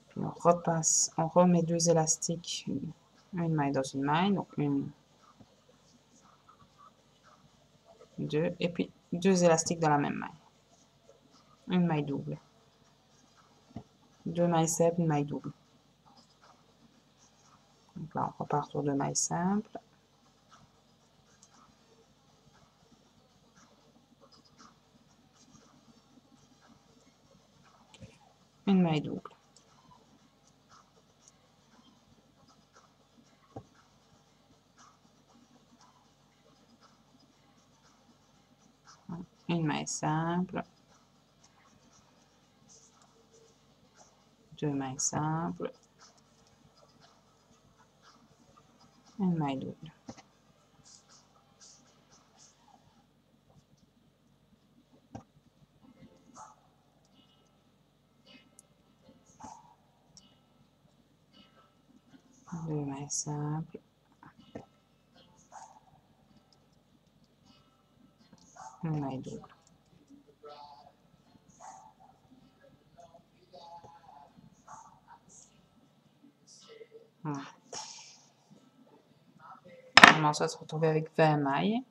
S1: Puis on repasse, on remet deux élastiques, une maille dans une maille, donc une, deux, et puis deux élastiques dans la même maille. Une maille double. Deux mailles simples, une maille double. Donc là, on repart sur deux mailles simples. Une maille double. Une maille simple. Deux mailles simples. Une maille double. Deux mailles simples. Une maille double. Voilà. On va se retrouver avec 20 mailles.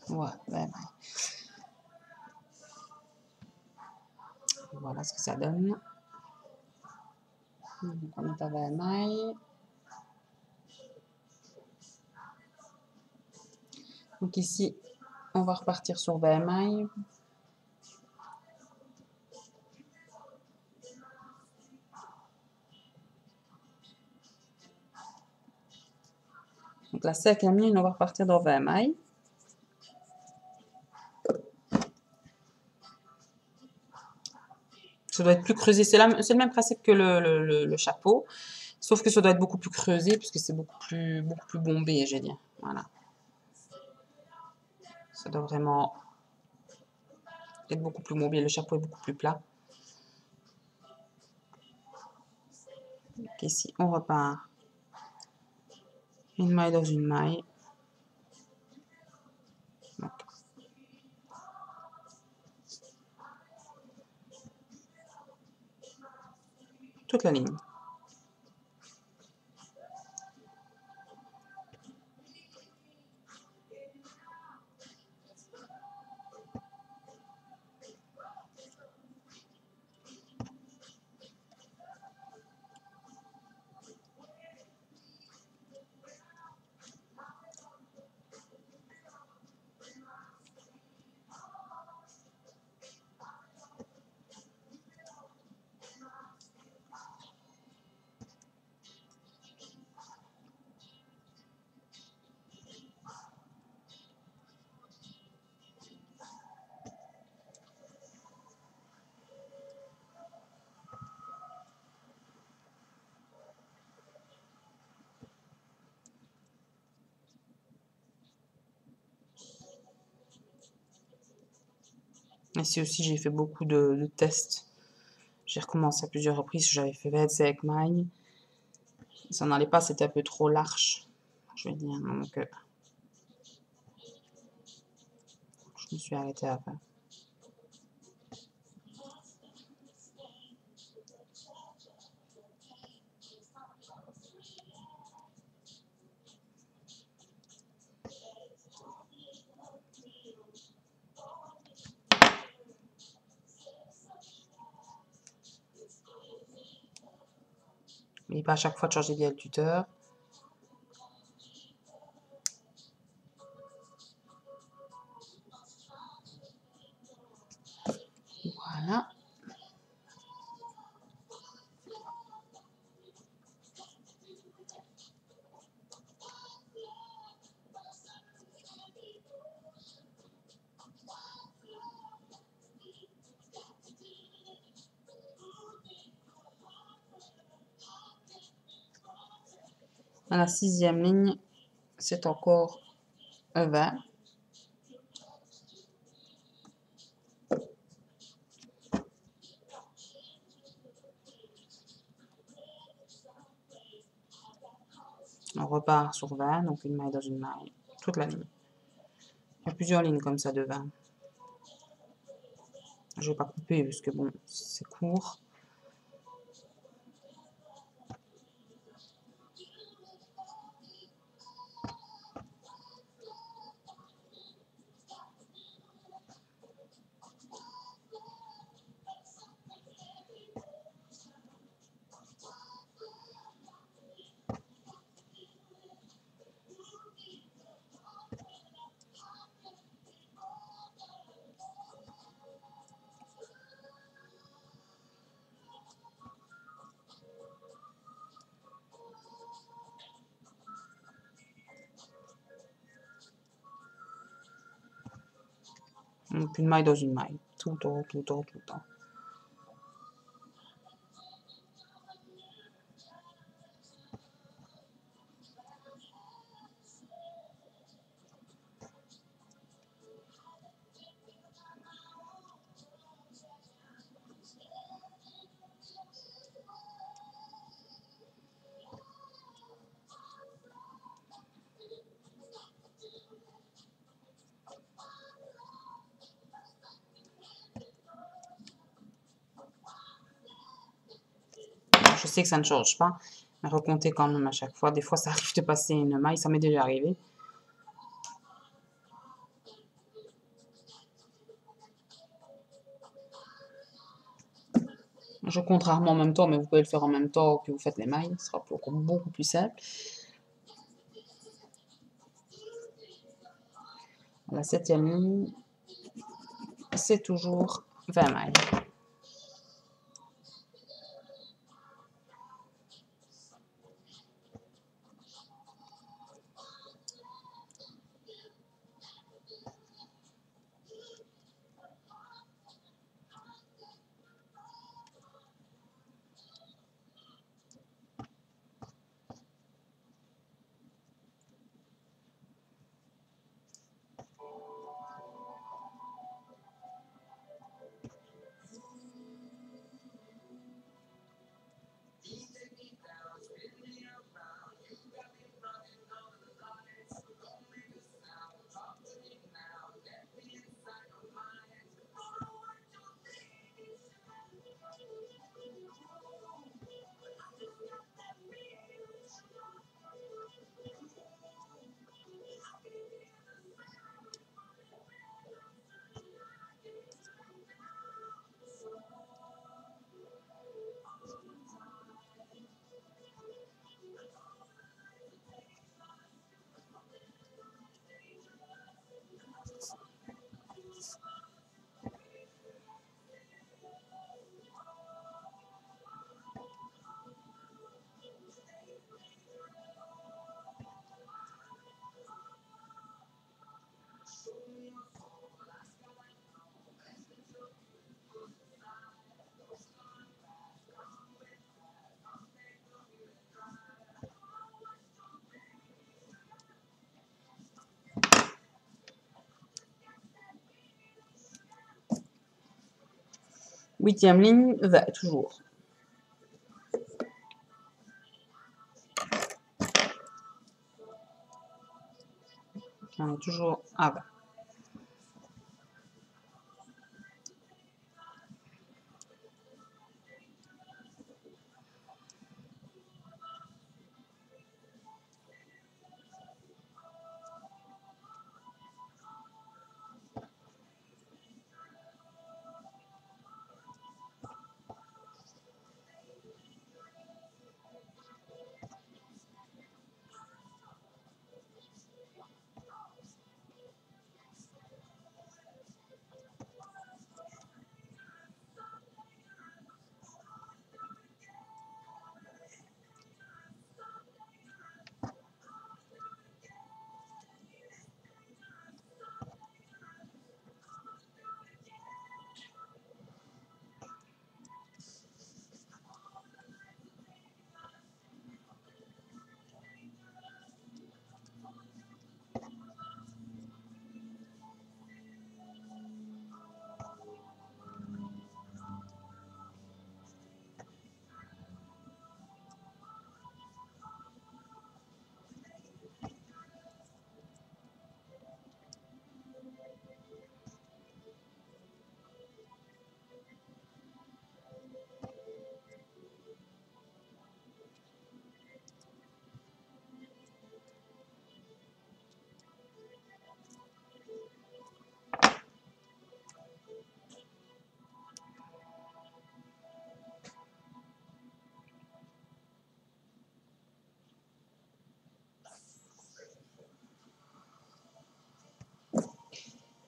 S1: Voilà, 20 mailles. Voilà ce que ça donne. Donc on est à 20 mailles. Donc ici, on va repartir sur 20 mailles. Donc la cinquième ligne, on va repartir dans 20 mailles. Ça doit être plus creusé. C'est le même principe que le chapeau, sauf que ça doit être beaucoup plus creusé puisque c'est beaucoup plus bombé, je vais dire. Voilà. Ça doit vraiment être beaucoup plus bombé. Le chapeau est beaucoup plus plat. Donc ici, on repart. Une maille dans une maille. Donc, toute la ligne. Ici aussi, j'ai fait beaucoup de tests. J'ai recommencé à plusieurs reprises. J'avais fait 25 mailles. Ça n'allait pas, c'était un peu trop large. Je vais dire, donc je me suis arrêtée à 20. Mais pas à chaque fois de changer le tuteur. Voilà. À la 6e ligne, c'est encore un 20. On repart sur 20, donc une maille dans une maille, toute la ligne. Il y a plusieurs lignes comme ça de 20. Je ne vais pas couper parce que bon, c'est court. Donc une maille dans une maille, tout le temps, tout le temps, tout le temps. Je sais que ça ne change pas, mais recomptez quand même à chaque fois. Des fois, ça arrive de passer une maille, ça m'est déjà arrivé. Je compte rarement en même temps, mais vous pouvez le faire en même temps que vous faites les mailles. Ce sera beaucoup plus simple. À la 7e ligne, c'est toujours 20 mailles. 8e ligne, 20 toujours. On est toujours à 20.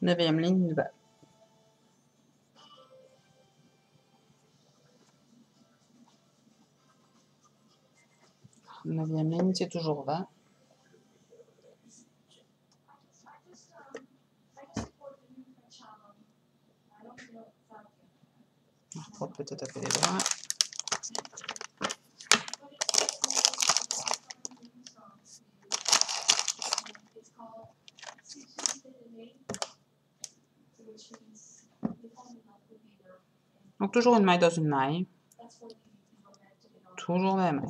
S1: Neuvième ligne, 20. Neuvième ligne, c'est toujours 20. On reprend peut-être un peu les bras. Donc toujours une maille dans une maille. Toujours la maille.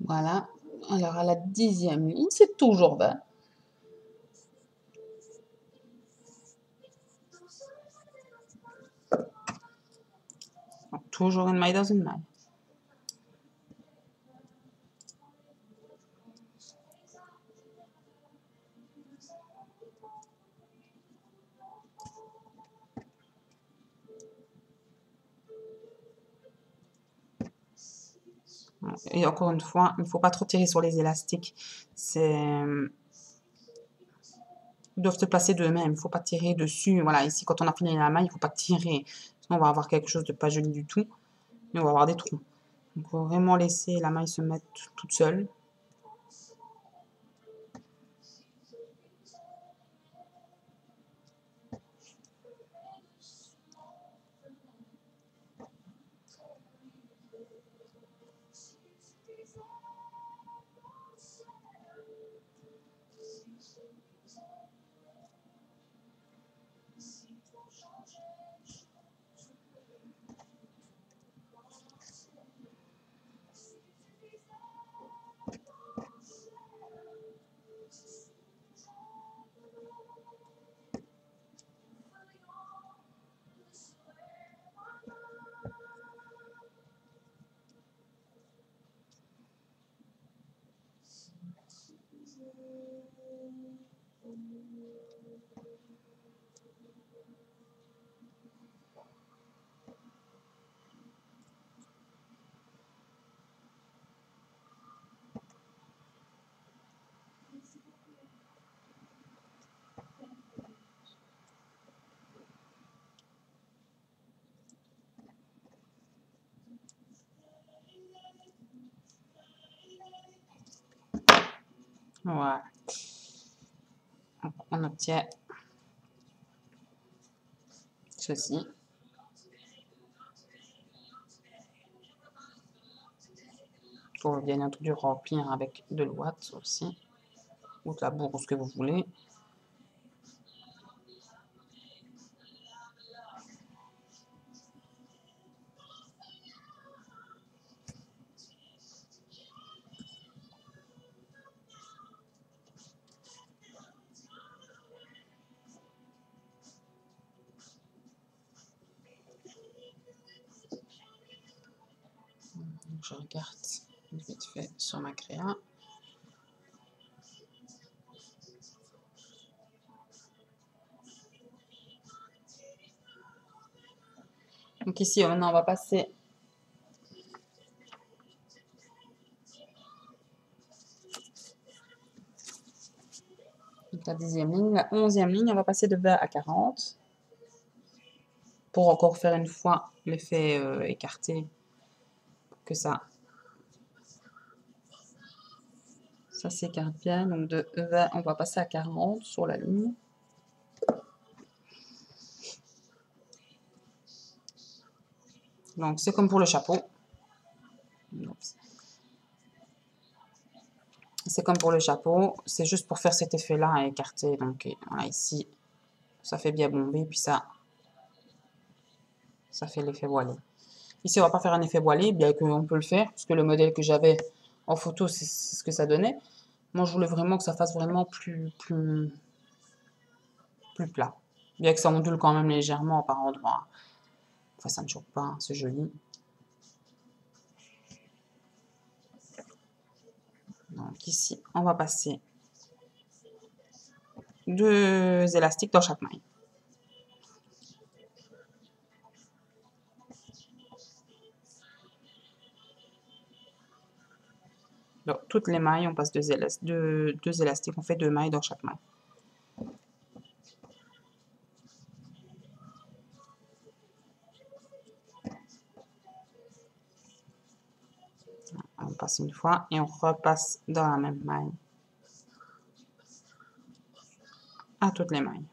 S1: Voilà. Alors, à la 10e ligne, c'est toujours 20. Donc, toujours une maille dans une maille. Et encore une fois, il ne faut pas trop tirer sur les élastiques. Ils doivent se placer d'eux-mêmes. Il ne faut pas tirer dessus. Voilà, ici, quand on a fini la maille, il ne faut pas tirer. Sinon, on va avoir quelque chose de pas joli du tout. Et on va avoir des trous. Donc, il faut vraiment laisser la maille se mettre toute seule. Voilà. On obtient ceci. Il faut bien entendu remplir avec de l'ouate aussi, ou de la bourre, ce que vous voulez. Je regarde vite fait sur ma créa. Donc ici, maintenant, on va passer donc la 10e ligne. La 11e ligne, on va passer de 20 à 40 pour encore faire une fois l'effet écarté, que ça s'écarte bien. Donc de 20, on va passer à 40 sur la ligne. Donc c'est comme pour le chapeau. C'est comme pour le chapeau, c'est juste pour faire cet effet-là à écarter. Donc voilà, ici, ça fait bien bomber, puis ça fait l'effet voilé. Ici, on va pas faire un effet voilé, bien qu'on peut le faire, parce que le modèle que j'avais en photo, c'est ce que ça donnait. Moi, je voulais vraiment que ça fasse vraiment plus plat. Bien que ça ondule quand même légèrement par endroits. Enfin, ça ne choque pas, hein, c'est joli. Donc ici, on va passer 2 élastiques dans chaque maille. Donc, toutes les mailles, on passe 2 élastiques, on fait 2 mailles dans chaque maille. On passe une fois et on repasse dans la même maille à toutes les mailles.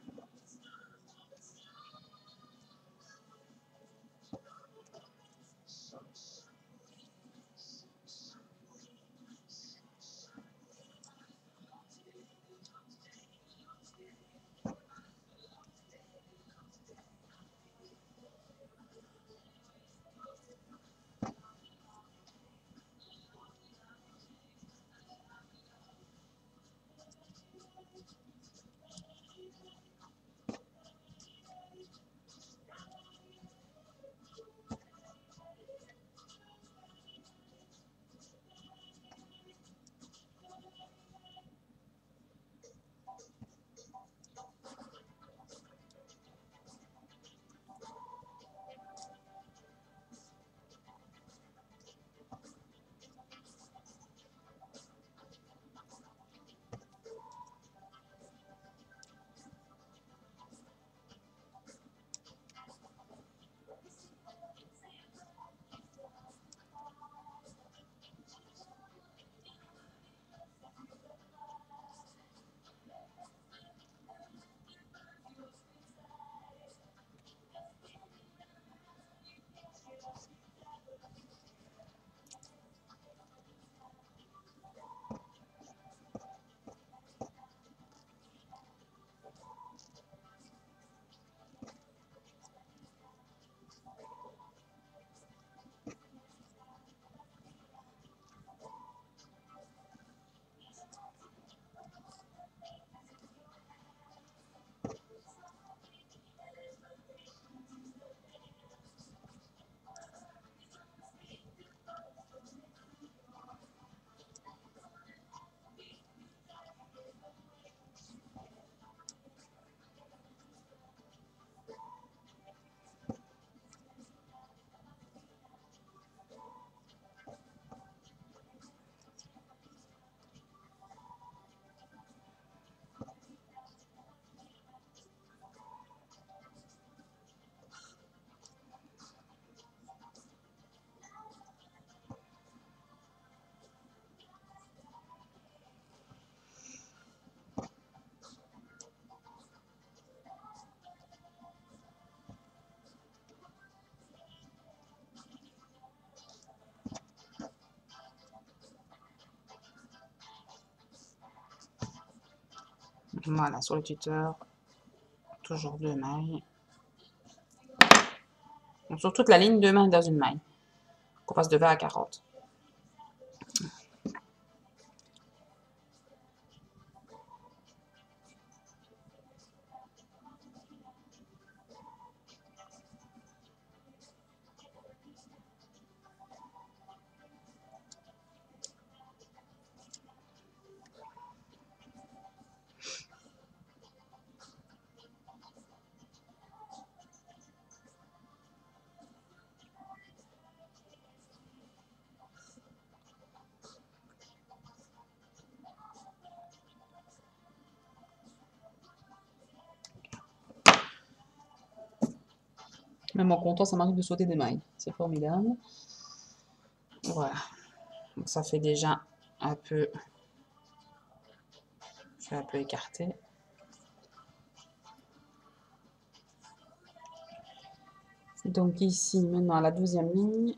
S1: Voilà, sur le tuteur, toujours 2 mailles. Donc, sur toute la ligne, 2 mailles dans une maille. Qu'on passe de 20 à 40. Même en comptant, ça m'arrive de sauter des mailles. C'est formidable. Voilà. Donc ça fait déjà un peu... Je vais un peu écarter. Donc ici, maintenant, à la 12e ligne.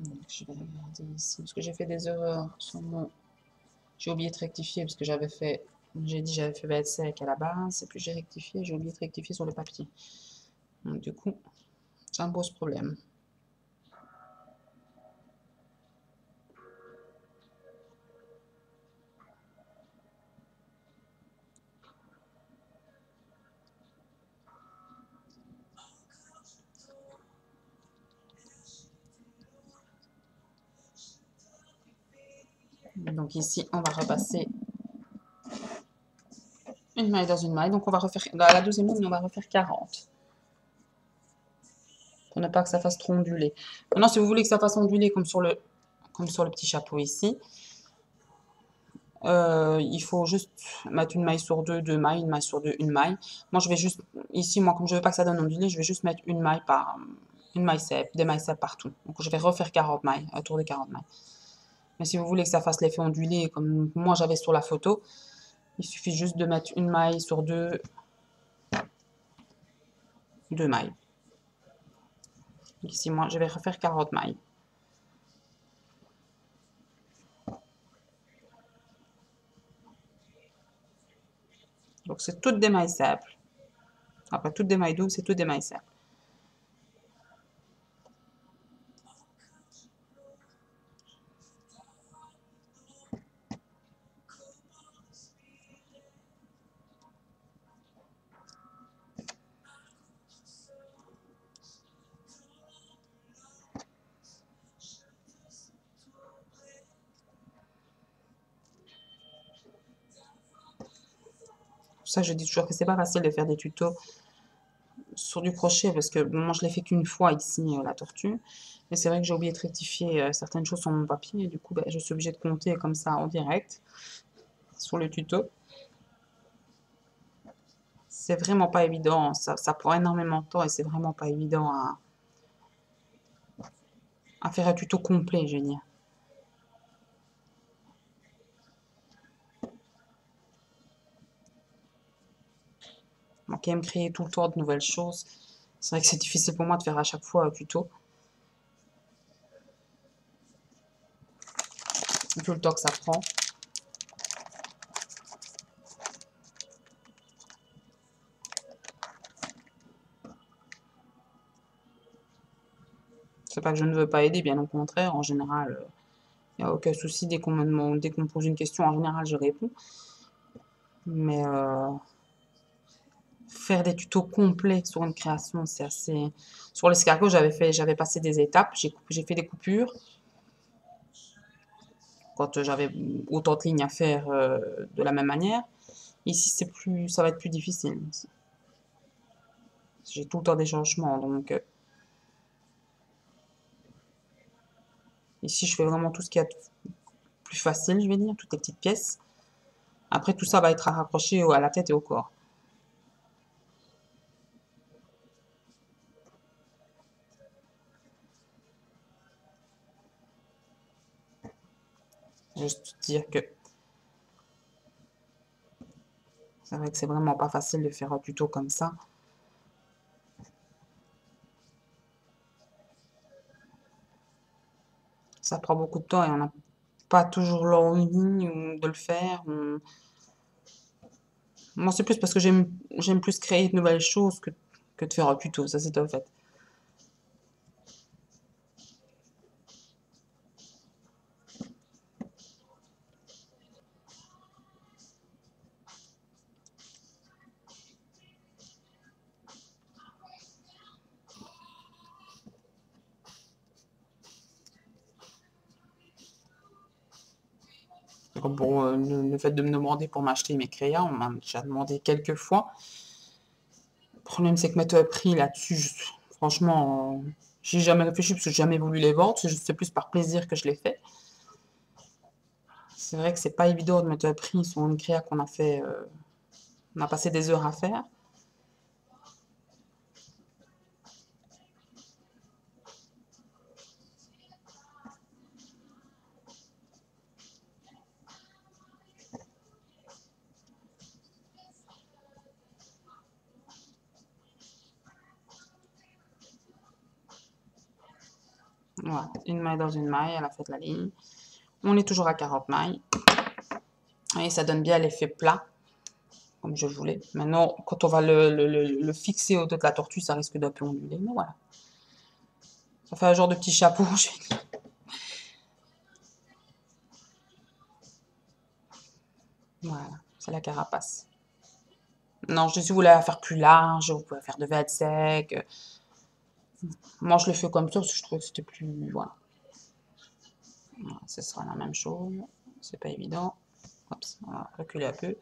S1: Donc, je vais regarder ici, parce que j'ai fait des erreurs sur mon... J'ai oublié de rectifier, parce que j'avais fait... J'ai dit j'avais fait 25 à la base, et puis j'ai rectifié, j'ai oublié de rectifier sur le papier. Donc du coup, ça me pose problème. Donc ici, on va repasser une maille dans une maille. Donc on va refaire, dans la 12e ligne, on va refaire 40. Pour ne pas que ça fasse trop onduler. Maintenant, si vous voulez que ça fasse onduler comme sur le petit chapeau ici, il faut juste mettre une maille sur deux, deux mailles, une maille sur deux, une maille. Moi, je vais juste, ici, moi, comme je veux pas que ça donne ondulé, je vais juste mettre une maille par, une maille cèpe, des mailles cèpe partout. Donc, je vais refaire 40 mailles, un tour de 40 mailles. Mais si vous voulez que ça fasse l'effet ondulé, comme moi j'avais sur la photo, il suffit juste de mettre une maille sur deux, deux mailles. Ici, moi, je vais refaire 40 mailles. Donc, c'est toutes des mailles simples. Après, toutes des mailles doubles, c'est toutes des mailles simples. Pour ça, je dis toujours que c'est pas facile de faire des tutos sur du crochet parce que moi je l'ai fait qu'une fois ici la tortue, mais c'est vrai que j'ai oublié de rectifier certaines choses sur mon papier et du coup je suis obligée de compter comme ça en direct sur le tuto. C'est vraiment pas évident, ça prend énormément de temps et c'est vraiment pas évident à faire un tuto complet, je veux dire. Moi qui aime créer tout le temps de nouvelles choses, c'est vrai que c'est difficile pour moi de faire à chaque fois un tuto. Tout le temps que ça prend. C'est pas que je ne veux pas aider, bien au contraire, en général, il n'y a aucun souci dès qu'on me demande, dès qu'on me pose une question, en général je réponds. Mais faire des tutos complets sur une création, c'est assez... Sur l'escargot, j'avais passé des étapes, j'ai fait des coupures quand j'avais autant de lignes à faire de la même manière. Ici, ça va être plus difficile. J'ai tout le temps des changements, donc ici, je fais vraiment tout ce qui est plus facile, je vais dire, toutes les petites pièces. Après, tout ça va être raccroché à la tête et au corps. Juste dire que C'est vrai que c'est vraiment pas facile de faire un tuto comme ça. Ça prend beaucoup de temps et on n'a pas toujours l'envie de le faire. Moi, c'est plus parce que j'aime plus créer de nouvelles choses que de faire un tuto, ça c'est un fait. Bon, le fait de me demander pour m'acheter mes crayons, on m'a déjà demandé quelques fois. Le problème, c'est que mettre un prix là-dessus, franchement, j'ai jamais réfléchi parce que j'ai jamais voulu les vendre. C'est plus par plaisir que je les fais. C'est vrai que c'est pas évident de mettre un prix sur une créa qu'on a fait, on a passé des heures à faire. Voilà, une maille dans une maille, elle a fait la ligne. On est toujours à 40 mailles. Et ça donne bien l'effet plat, comme je voulais. Maintenant, quand on va le fixer au dos de la tortue, ça risque d'un peu onduler, mais voilà. Ça fait un genre de petit chapeau. Voilà, c'est la carapace. Non, je si vous voulez la faire plus large, vous pouvez faire de verre sec. Moi, je le fais comme ça parce que je trouvais que c'était plus... Voilà. Voilà, ce sera la même chose. C'est pas évident. Hop, on va reculer un peu.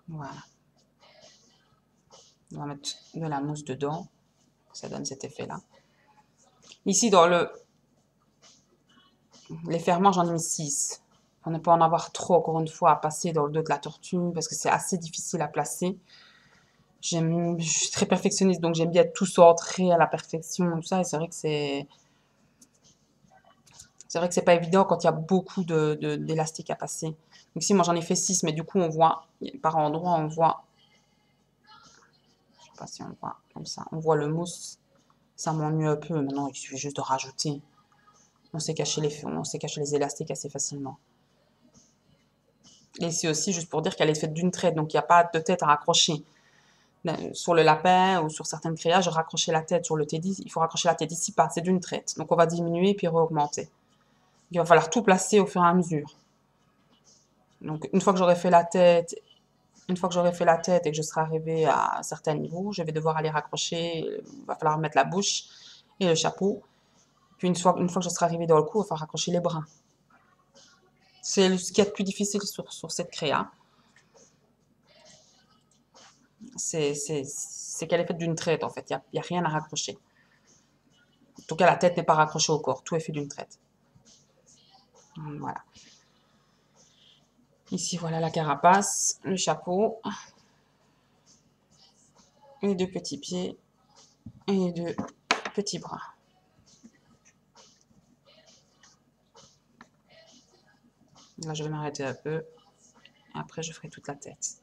S1: Voilà. On va mettre de la mousse dedans. Ça donne cet effet-là. Ici, dans les ferments, j'en ai mis 6. Pour ne pas en avoir trop, encore une fois, à passer dans le dos de la tortue, parce que c'est assez difficile à placer. Je suis très perfectionniste, donc j'aime bien tout centrer à la perfection, tout ça, et c'est vrai que c'est pas évident quand il y a beaucoup d'élastique à passer. Donc ici, moi j'en ai fait 6, mais du coup, on voit, par endroit, on voit, je sais pas si on voit comme ça, on voit le mousse, ça m'ennuie un peu. Maintenant, il suffit juste de rajouter. On sait cacher les élastiques assez facilement. Et c'est aussi juste pour dire qu'elle est faite d'une traite, donc il n'y a pas de tête à raccrocher. Sur le lapin ou sur certaines créas, je raccrochais la tête. Sur le teddy, il faut raccrocher la tête ici, pas, c'est d'une traite. Donc on va diminuer puis réaugmenter. Il va falloir tout placer au fur et à mesure. Donc une fois que j'aurai fait la tête, une fois que j'aurai fait la tête et que je serai arrivée à un certain niveau, je vais devoir aller raccrocher, il va falloir mettre la bouche et le chapeau. Puis une fois que je serai arrivée dans le cou, il va falloir raccrocher les bras. C'est ce qui est le plus difficile sur cette créa. C'est qu'elle est faite d'une traite en fait, il n'y a rien à raccrocher. En tout cas, la tête n'est pas raccrochée au corps, tout est fait d'une traite. Voilà. Ici, voilà la carapace, le chapeau, les deux petits pieds et les deux petits bras. Là, je vais m'arrêter un peu. Et après, je ferai toute la tête.